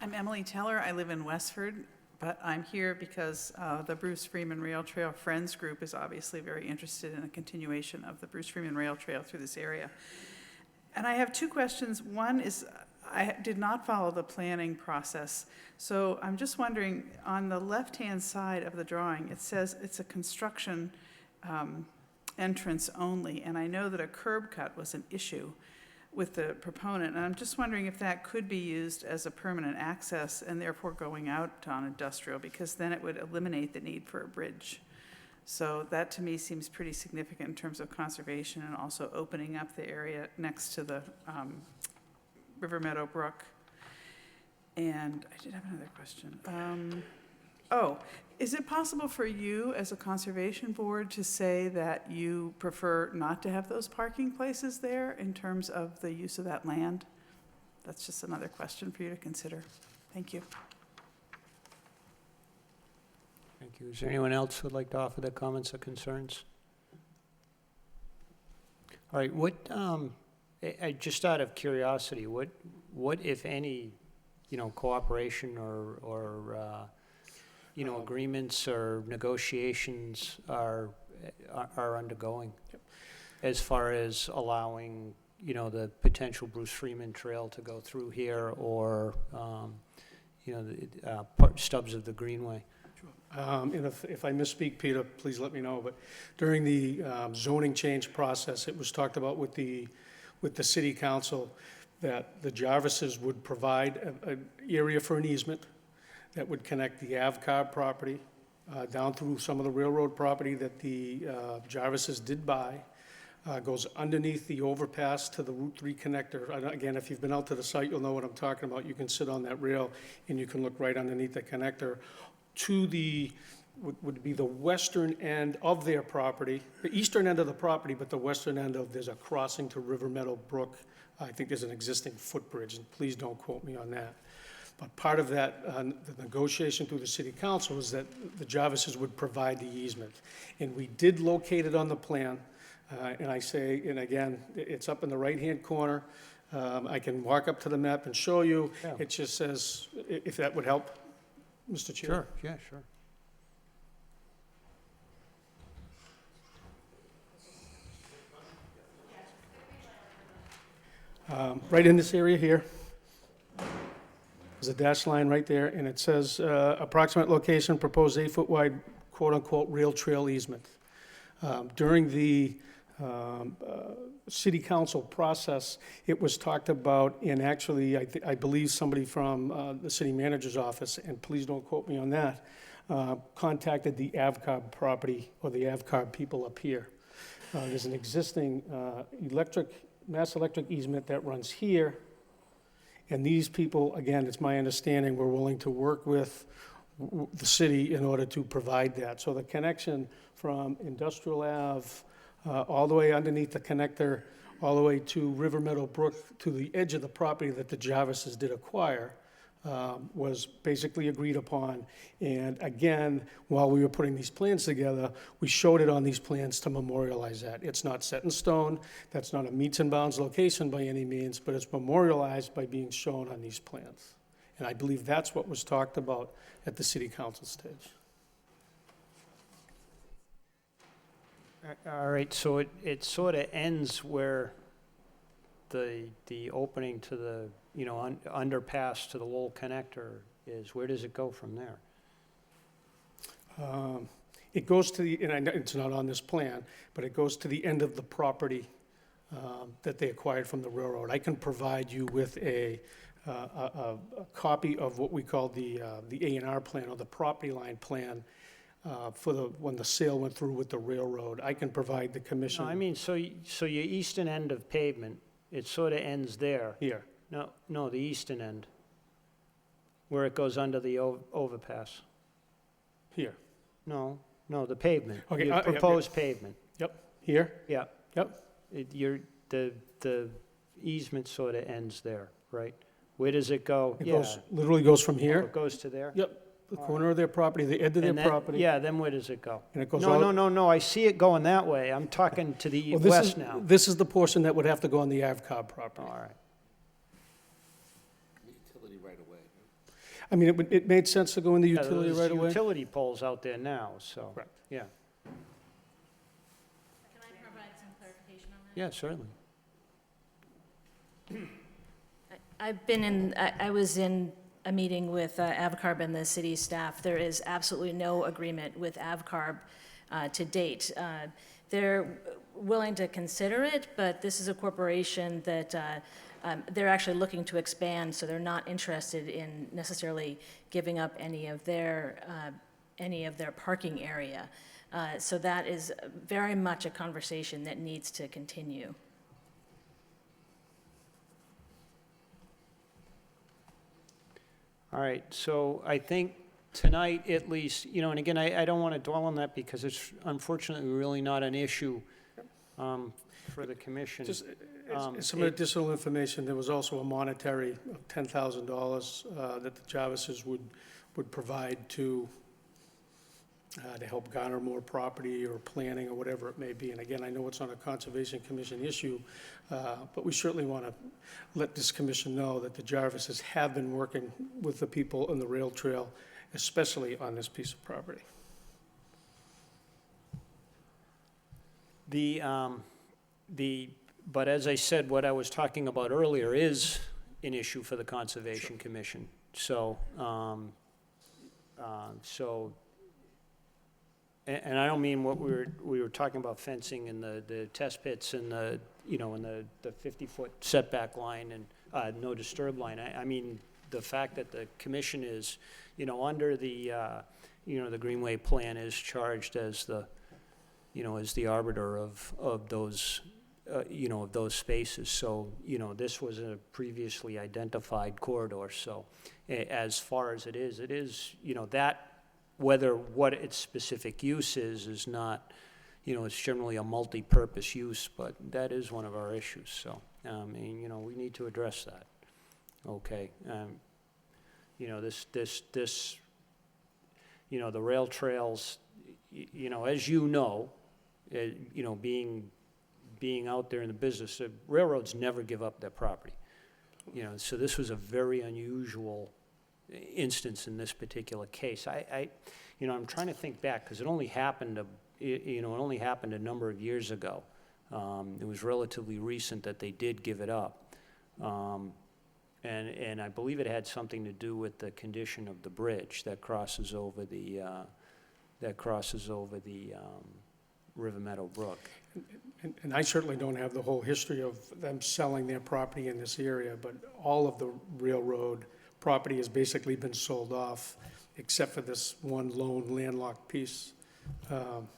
I'm Emily Teller. I live in Westford, but I'm here because the Bruce Freeman Rail Trail Friends Group is obviously very interested in a continuation of the Bruce Freeman Rail Trail through this area. And I have two questions. One is, I did not follow the planning process, so I'm just wondering, on the left-hand side of the drawing, it says it's a construction entrance only, and I know that a curb cut was an issue with the proponent, and I'm just wondering if that could be used as a permanent access and therefore going out on industrial, because then it would eliminate the need for a bridge. So that to me seems pretty significant in terms of conservation and also opening up the area next to the River Meadow Brook. And I did have another question. Is it possible for you as a conservation board to say that you prefer not to have those parking places there in terms of the use of that land? That's just another question for you to consider. Thank you. Thank you. Is there anyone else who would like to offer their comments or concerns? All right, what, just out of curiosity, what, if any, cooperation or agreements or negotiations are undergoing as far as allowing, the potential Bruce Freeman Trail to go through here, or, stubs of the Greenway? And if I misspeak, Peter, please let me know, but during the zoning change process, it was talked about with the city council that the Jarvises would provide an area for an easement that would connect the Avcar property down through some of the railroad property that the Jarvises did buy, goes underneath the overpass to the Route 3 connector. And again, if you've been out to the site, you'll know what I'm talking about. You can sit on that rail and you can look right underneath the connector to the, would be the western end of their property, the eastern end of the property, but the western end of, there's a crossing to River Meadow Brook. I think there's an existing footbridge, and please don't quote me on that. But part of that, the negotiation through the city council was that the Jarvises would provide the easement. And we did locate it on the plan, and I say, and again, it's up in the right-hand corner. I can walk up to the map and show you. Yeah. It just says, if that would help, Mr. Chair. Sure, yeah, sure. Right in this area here. There's a dash line right there, and it says approximate location, proposed 8-foot wide, quote-unquote, rail trail easement. During the city council process, it was talked about, and actually, I believe somebody from the city manager's office, and please don't quote me on that, contacted the Avcar property, or the Avcar people up here. There's an existing mass electric easement that runs here, and these people, again, it's my understanding, were willing to work with the city in order to provide that. So the connection from Industrial Ave all the way underneath the connector, all the way to River Meadow Brook, to the edge of the property that the Jarvises did acquire, was basically agreed upon. And again, while we were putting these plans together, we showed it on these plans to memorialize that. It's not set in stone, that's not a meets and bounds location by any means, but it's memorialized by being shown on these plans. And I believe that's what was talked about at the city council stage. All right, so it sort of ends where the opening to the, underpass to the Lowell connector is. Where does it go from there? It goes to the, and I know it's not on this plan, but it goes to the end of the property that they acquired from the railroad. I can provide you with a copy of what we call the A&R plan, or the property line plan, for when the sale went through with the railroad. I can provide the commission. No, I mean, so your eastern end of pavement, it sort of ends there. Here. No, the eastern end, where it goes under the overpass. Here. No, the pavement. Okay, Your proposed pavement. Yep, here. Yeah. Yep. The easement sort of ends there, right? Where does it go? It goes, literally goes from Oh, here. it goes to there? Yep, the corner of their property, the end of their And then- property. Yeah, then where does it go? And it goes all. No, I see it going that way. I'm talking to the Well, this west is- now. This is the portion that would have to go on the Avcar property. All right. Utility right away. I mean, it made sense to go in the Yeah, utility there's right away. utility poles out there now, so. Correct. Yeah, Can I provide some clarification on that? yeah, certainly. I was in a meeting with Avcarb and the city staff. There is absolutely no agreement with Avcarb to date. They're willing to consider it, but this is a corporation that they're actually looking to expand, so they're not interested in necessarily giving up any of their parking area. So that is very much a conversation that needs to continue. All right, so I think tonight at least, and again, I don't want to dwell on that because it's unfortunately really not an issue for the commission. Just some additional information, there was also a monetary of $10,000 that the Jarvises would provide to to help garner more property or planning or whatever it may be. And again, I know it's on a Conservation Commission issue, but we certainly want to let this commission know that the Jarvises have been working with the people on the rail trail, especially on this piece of property. But as I said, what I was talking about earlier is an issue for the Conservation Commission. So, and I don't mean what we were talking about fencing and the test pits and the 50-foot setback line and no disturb line. I mean the fact that the commission is, under the, the Greenway plan is charged as the, as the arbiter of those, of those spaces. So, this was a previously identified corridor. So as far as it is, that, whether what its specific use is not, it's generally a multi-purpose use, but that is one of our issues. So, we need to address that. Okay. This, the rail trails, as being out there in the business, the railroads never give up their property. So this was a very unusual instance in this particular case. I'm trying to think back because it only happened a number of years ago. It was relatively recent that they did give it up, and I believe it had something to do with the condition of the bridge that crosses over the River Meadow Brook. And I certainly don't have the whole history of them selling their property in this area, but all of the railroad property has basically been sold off, except for this one lone landlocked piece. And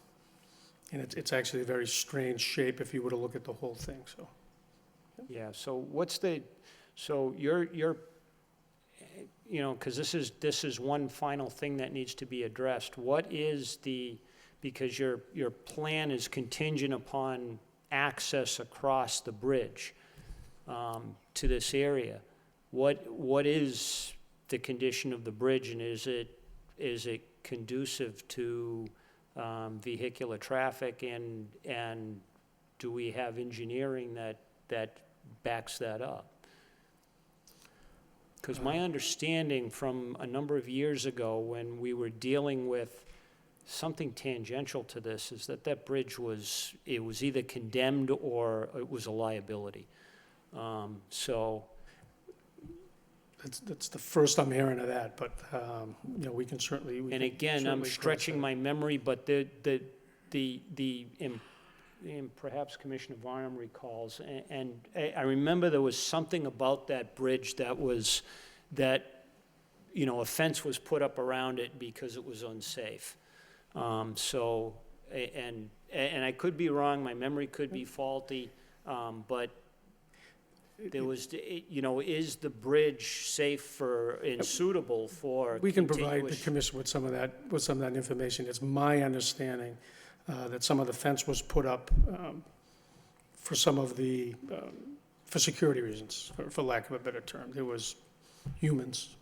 it's actually a very strange shape if you were to look at the whole thing, so. Yeah, so you're because this is one final thing that needs to be addressed. What is because your plan is contingent upon access across the bridge to this area. What is the condition of the bridge, and is it conducive to vehicular traffic, and do we have engineering that backs that up? Because my understanding from a number of years ago when we were dealing with something tangential to this is that bridge was either condemned or it was a liability. So That's the first I'm hearing of that, but, we can certainly. And again, I'm stretching my memory, but and perhaps Commissioner Varnum recalls, and I remember there was something about that bridge that a fence was put up around it because it was unsafe. So, and I could be wrong, my memory could be faulty, but there was, is the bridge safe and suitable for We can provide the commission with some of that information. It's my understanding that some of the fence was put up for some of the, for security reasons, for lack of a better term. There was humans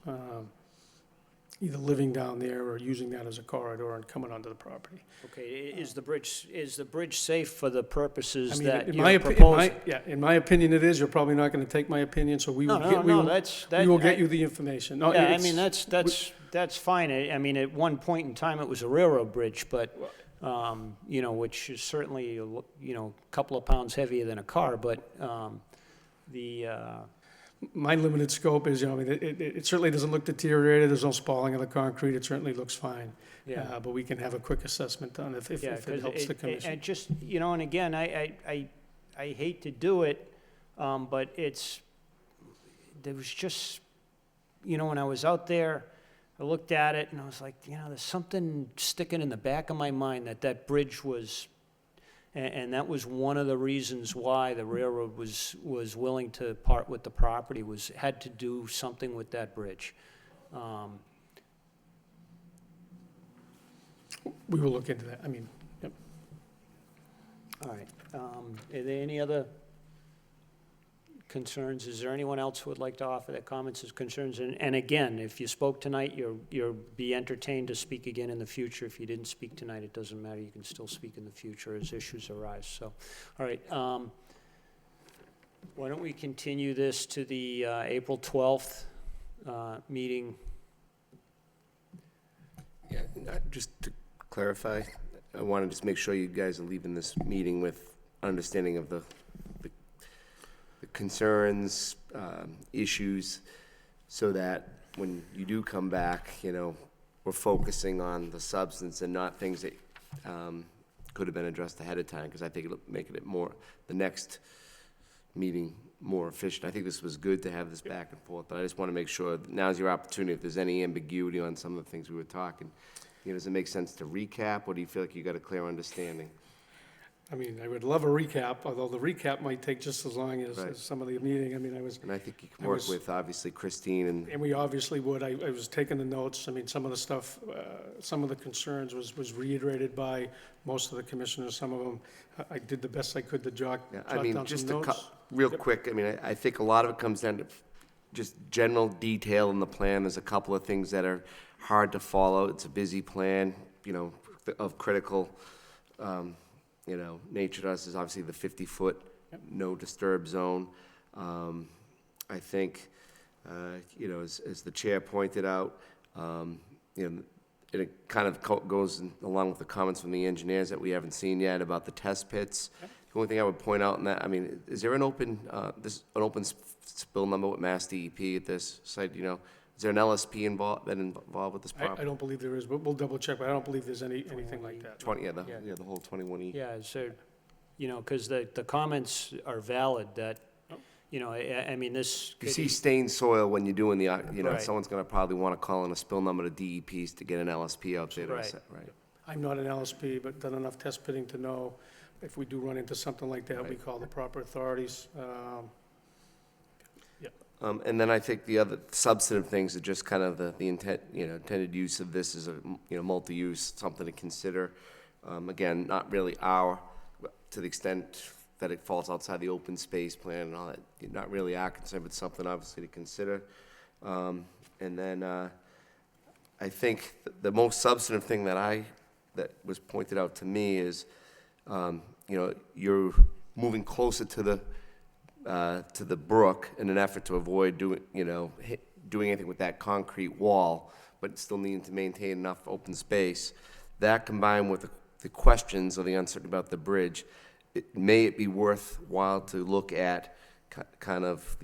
either living down there or using that as a corridor and coming onto the property. Okay, is the bridge safe for the purposes I mean, that in you're proposing? in my opinion it is. You're probably not going to take my opinion, so we will get you the information. No, Yeah, I mean, that's fine. I mean, at one point in time, it was a railroad bridge, but, which is certainly, a couple of pounds heavier than a car, but my limited scope is, it certainly doesn't look deteriorated. There's no spalling of the concrete. It certainly looks fine. Yeah. But we can have a quick assessment done if it helps the commission. And just, and again, I hate to do it, but there was just, when I was out there, I looked at it and I was like, there's something sticking in the back of my mind that bridge was, and that was one of the reasons why the railroad was willing to part with the property, had to do something with that bridge. We will look into that. I mean, yep. All right. Are there any other concerns. Is there anyone else who would like to offer their comments or concerns? And again, if you spoke tonight, you'll be entertained to speak again in the future. If you didn't speak tonight, it doesn't matter. You can still speak in the future as issues arise. So, all right. Why don't we continue this to the April 12th meeting? Yeah, just to clarify, I want to just make sure you guys are leaving this meeting with understanding of the concerns, issues, so that when you do come back, you know, we're focusing on the substance and not things that could have been addressed ahead of time, because I think it'll make it more, the next meeting more efficient. I think this was good to have this back and forth, but I just want to make sure that now's your opportunity. If there's any ambiguity on some of the things we were talking, you know, does it make sense to recap, or do you feel like you got a clear understanding? I mean, I would love a recap, although the recap might take just as long as, Right. as some of the meeting. I mean, And I think you can I work was- with, obviously, Christine and we obviously would. I was taking the notes. I mean, some of the stuff, some of the concerns was reiterated by most of the commissioners. Some of them, I did the best I could to jot Yeah, down I mean, some just notes. real Yep. quick, I mean, I think a lot of it comes down to just general detail in the plan. There's a couple of things that are hard to follow. It's a busy plan, you know, of critical, you know, nature to us is obviously the 50-foot no disturb zone. I think, you know, as the chair pointed out, you know, it kind of goes along with the comments from the engineers that we haven't seen yet about the test pits. The only thing I would point out in that, I mean, is there an open, spill number with Mass DEP at this site, you know? Is there an LSP involved with this I property? don't believe there is, but we'll double check, but I don't believe there's anything like that. 20, Yeah. the whole 21E. Yeah, so, you know, because the comments are valid that, you know, I mean, this. You see stained soil when you're doing the, you know, Right. someone's gonna probably wanna call in a spill number to DEPs to get an LSP out there. Right. Right. I'm not an LSP, but done enough test pitting to know if we do run into something like that, we call the proper authorities. And then I think the other substantive things are just kind of the intent, you know, intended use of this as a, you know, multi-use, something to consider. Again, not really to the extent that it falls outside the open space plan and all that, not really our concern, but something obviously to consider. And then I think the most substantive thing that was pointed out to me is, you know, you're moving closer to the brook in an effort to avoid doing anything with that concrete wall, but still needing to maintain enough open space. That combined with the questions or the uncertainty about the bridge, may it be worthwhile to look at kind of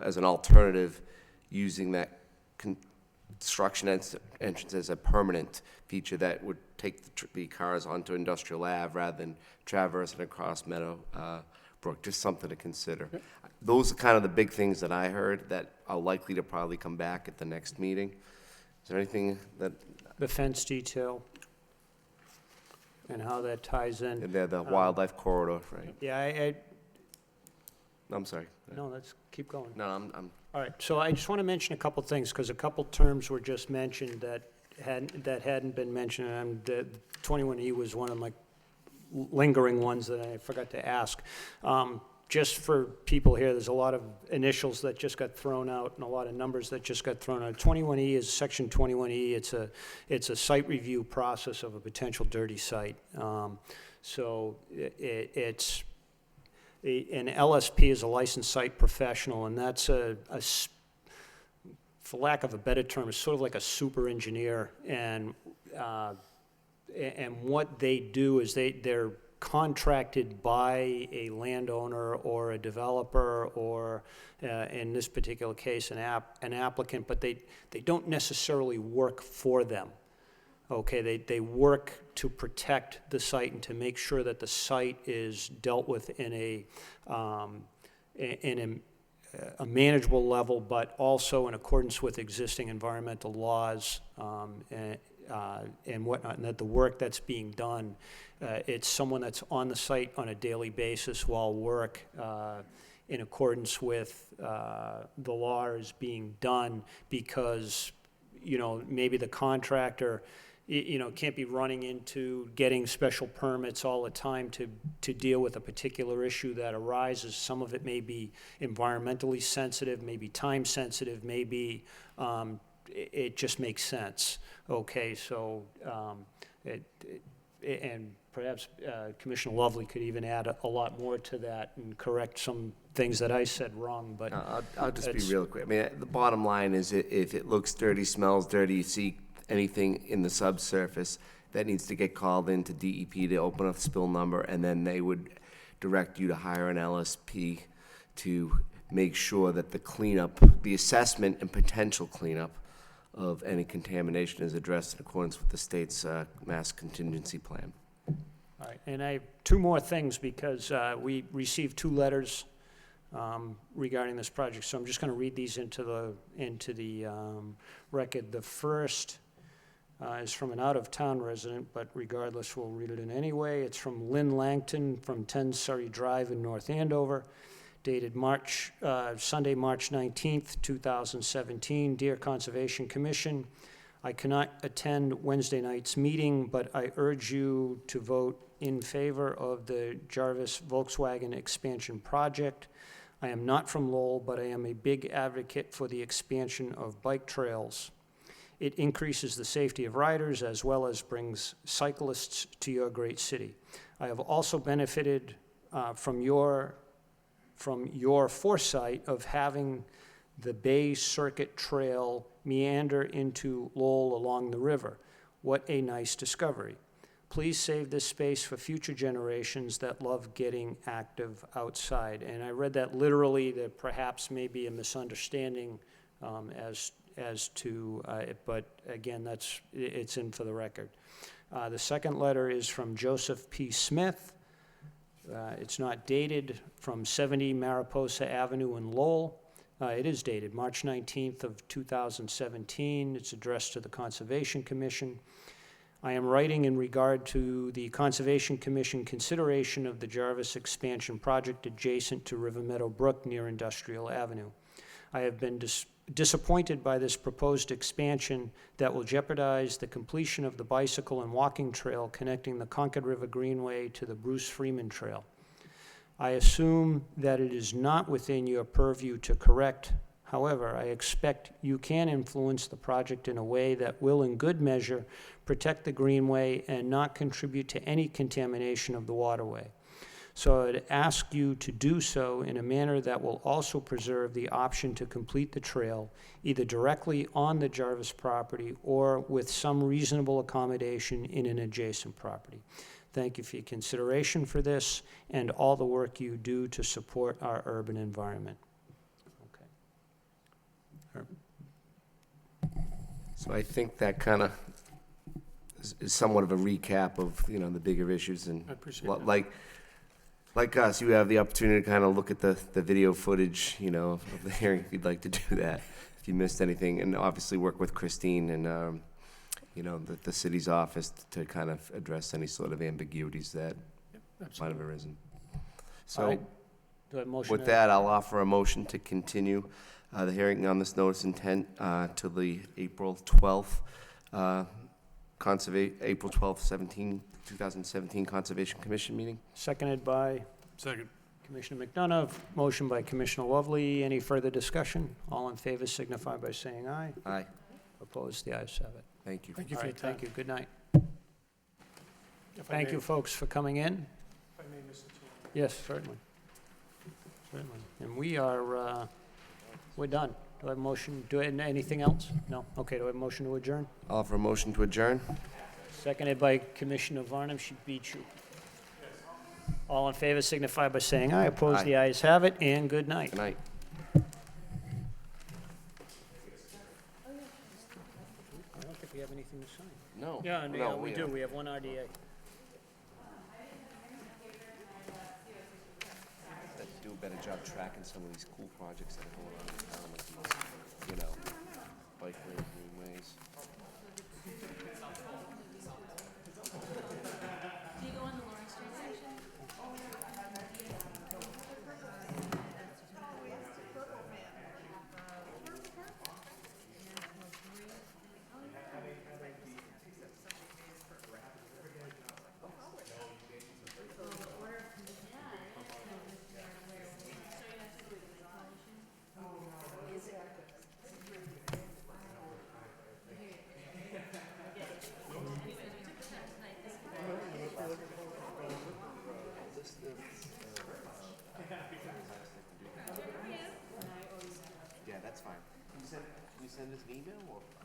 as an alternative, using that construction entrance as a permanent feature that would take the cars onto Industrial Ave rather than traversing across Meadow Brook. Just something to consider. Those are kind of the big things that I heard that are likely to probably come back at the next meeting. Is there anything that? The fence detail and how that ties in. The wildlife corridor, right? Yeah, I'm sorry. no, let's keep going. No, I'm. All right, so I just want to mention a couple things, because a couple terms were just mentioned that hadn't been mentioned, and the 21E was one of my lingering ones that I forgot to ask. Just for people here, there's a lot of initials that just got thrown out and a lot of numbers that just got thrown out. 21E is Section 21E. It's a site review process of a potential dirty site. So it's an LSP is a licensed site professional, and that's for lack of a better term, is sort of like a super engineer. And what they do is they're contracted by a landowner or a developer or, in this particular case, an applicant, but they don't necessarily work for them. Okay, they work to protect the site and to make sure that the site is dealt with in a manageable level, but also in accordance with existing environmental laws and whatnot, and that the work that's being done, it's someone that's on the site on a daily basis while work in accordance with the law is being done, because, you know, maybe the contractor can't be running into getting special permits all the time to deal with a particular issue that arises. Some of it may be environmentally sensitive, maybe time sensitive, maybe it just makes sense. Okay, so and perhaps Commissioner Lovely could even add a lot more to that and correct some things that I said wrong, but I'll just be real quick. I mean, the bottom line is if it looks dirty, smells dirty, you see anything in the subsurface, that needs to get called into DEP to open a spill number, and then they would direct you to hire an LSP to make sure that the cleanup, the assessment and potential cleanup of any contamination is addressed in accordance with the state's mass contingency plan. all right. And I have two more things because we received 2 letters regarding this project, so I'm just going to read these into the record. The first is from an out-of-town resident, but regardless, we'll read it in anyway. It's from Lynn Langton from 10 Surrey Drive in North Andover, dated Sunday, March 19th, 2017. Dear Conservation Commission, I cannot attend Wednesday night's meeting, but I urge you to vote in favor of the Jarvis Volkswagen expansion project. I am not from Lowell, but I am a big advocate for the expansion of bike trails. It increases the safety of riders as well as brings cyclists to your great city. I have also benefited from your foresight of having the Bay Circuit Trail meander into Lowell along the river. What a nice discovery. Please save this space for future generations that love getting active outside. And I read that literally. There perhaps may be a misunderstanding as to it, but again, it's in for the record. The second letter is from Joseph P. Smith. It's not dated, from 70 Mariposa Avenue in Lowell. It is dated March 19th of 2017. It's addressed to the Conservation Commission. I am writing in regard to the Conservation Commission consideration of the Jarvis expansion project adjacent to River Meadow Brook near Industrial Avenue. I have been disappointed by this proposed expansion that will jeopardize the completion of the bicycle and walking trail connecting the Concord River Greenway to the Bruce Freeman Trail. I assume that it is not within your purview to correct. However, I expect you can influence the project in a way that will, in good measure, protect the Greenway and not contribute to any contamination of the waterway. So I'd ask you to do so in a manner that will also preserve the option to complete the trail, either directly on the Jarvis property or with some reasonable accommodation in an adjacent property. Thank you for your consideration for this and all the work you do to support our urban environment. Okay. So I think that kind of is somewhat of a recap of, the bigger issues. And I appreciate that. like us, you have the opportunity to kind of look at the video footage, of the hearing if you'd like to do that, if you missed anything, and obviously work with Christine and, the city's office to kind of address any sort of ambiguities that might have arisen. All So right. Do I have a motion with to- that, I'll offer a motion to continue the hearing on this notice intent to the April 12th, April 12th, 2017 Conservation Commission meeting. Seconded by Second. Commissioner McDonough. Motion by Commissioner Lovely. Any further discussion? All in favor signify by saying aye. Aye. Opposed? The ayes have it. Thank you. Thank you All for your right, time. thank you. Good night. If I Thank may- you, folks, for coming in. If I may, Mr. Chairman. Yes, certainly. Certainly. And we are, we're done. Do I have a motion? Anything else? No? Okay, do I have a motion to adjourn? I'll offer a motion to adjourn. Seconded by Commissioner Varnum. She beat you. All in favor signify by saying aye. Opposed? Aye. The ayes have it, and good night. Good night. I don't think we have anything to sign. No. Yeah, No, we do. We have one RDA. Do a better job tracking some of these cool projects that are going on in town, like these, bike lane greenways. Do you go on the Lawrence Street station? send us an email or?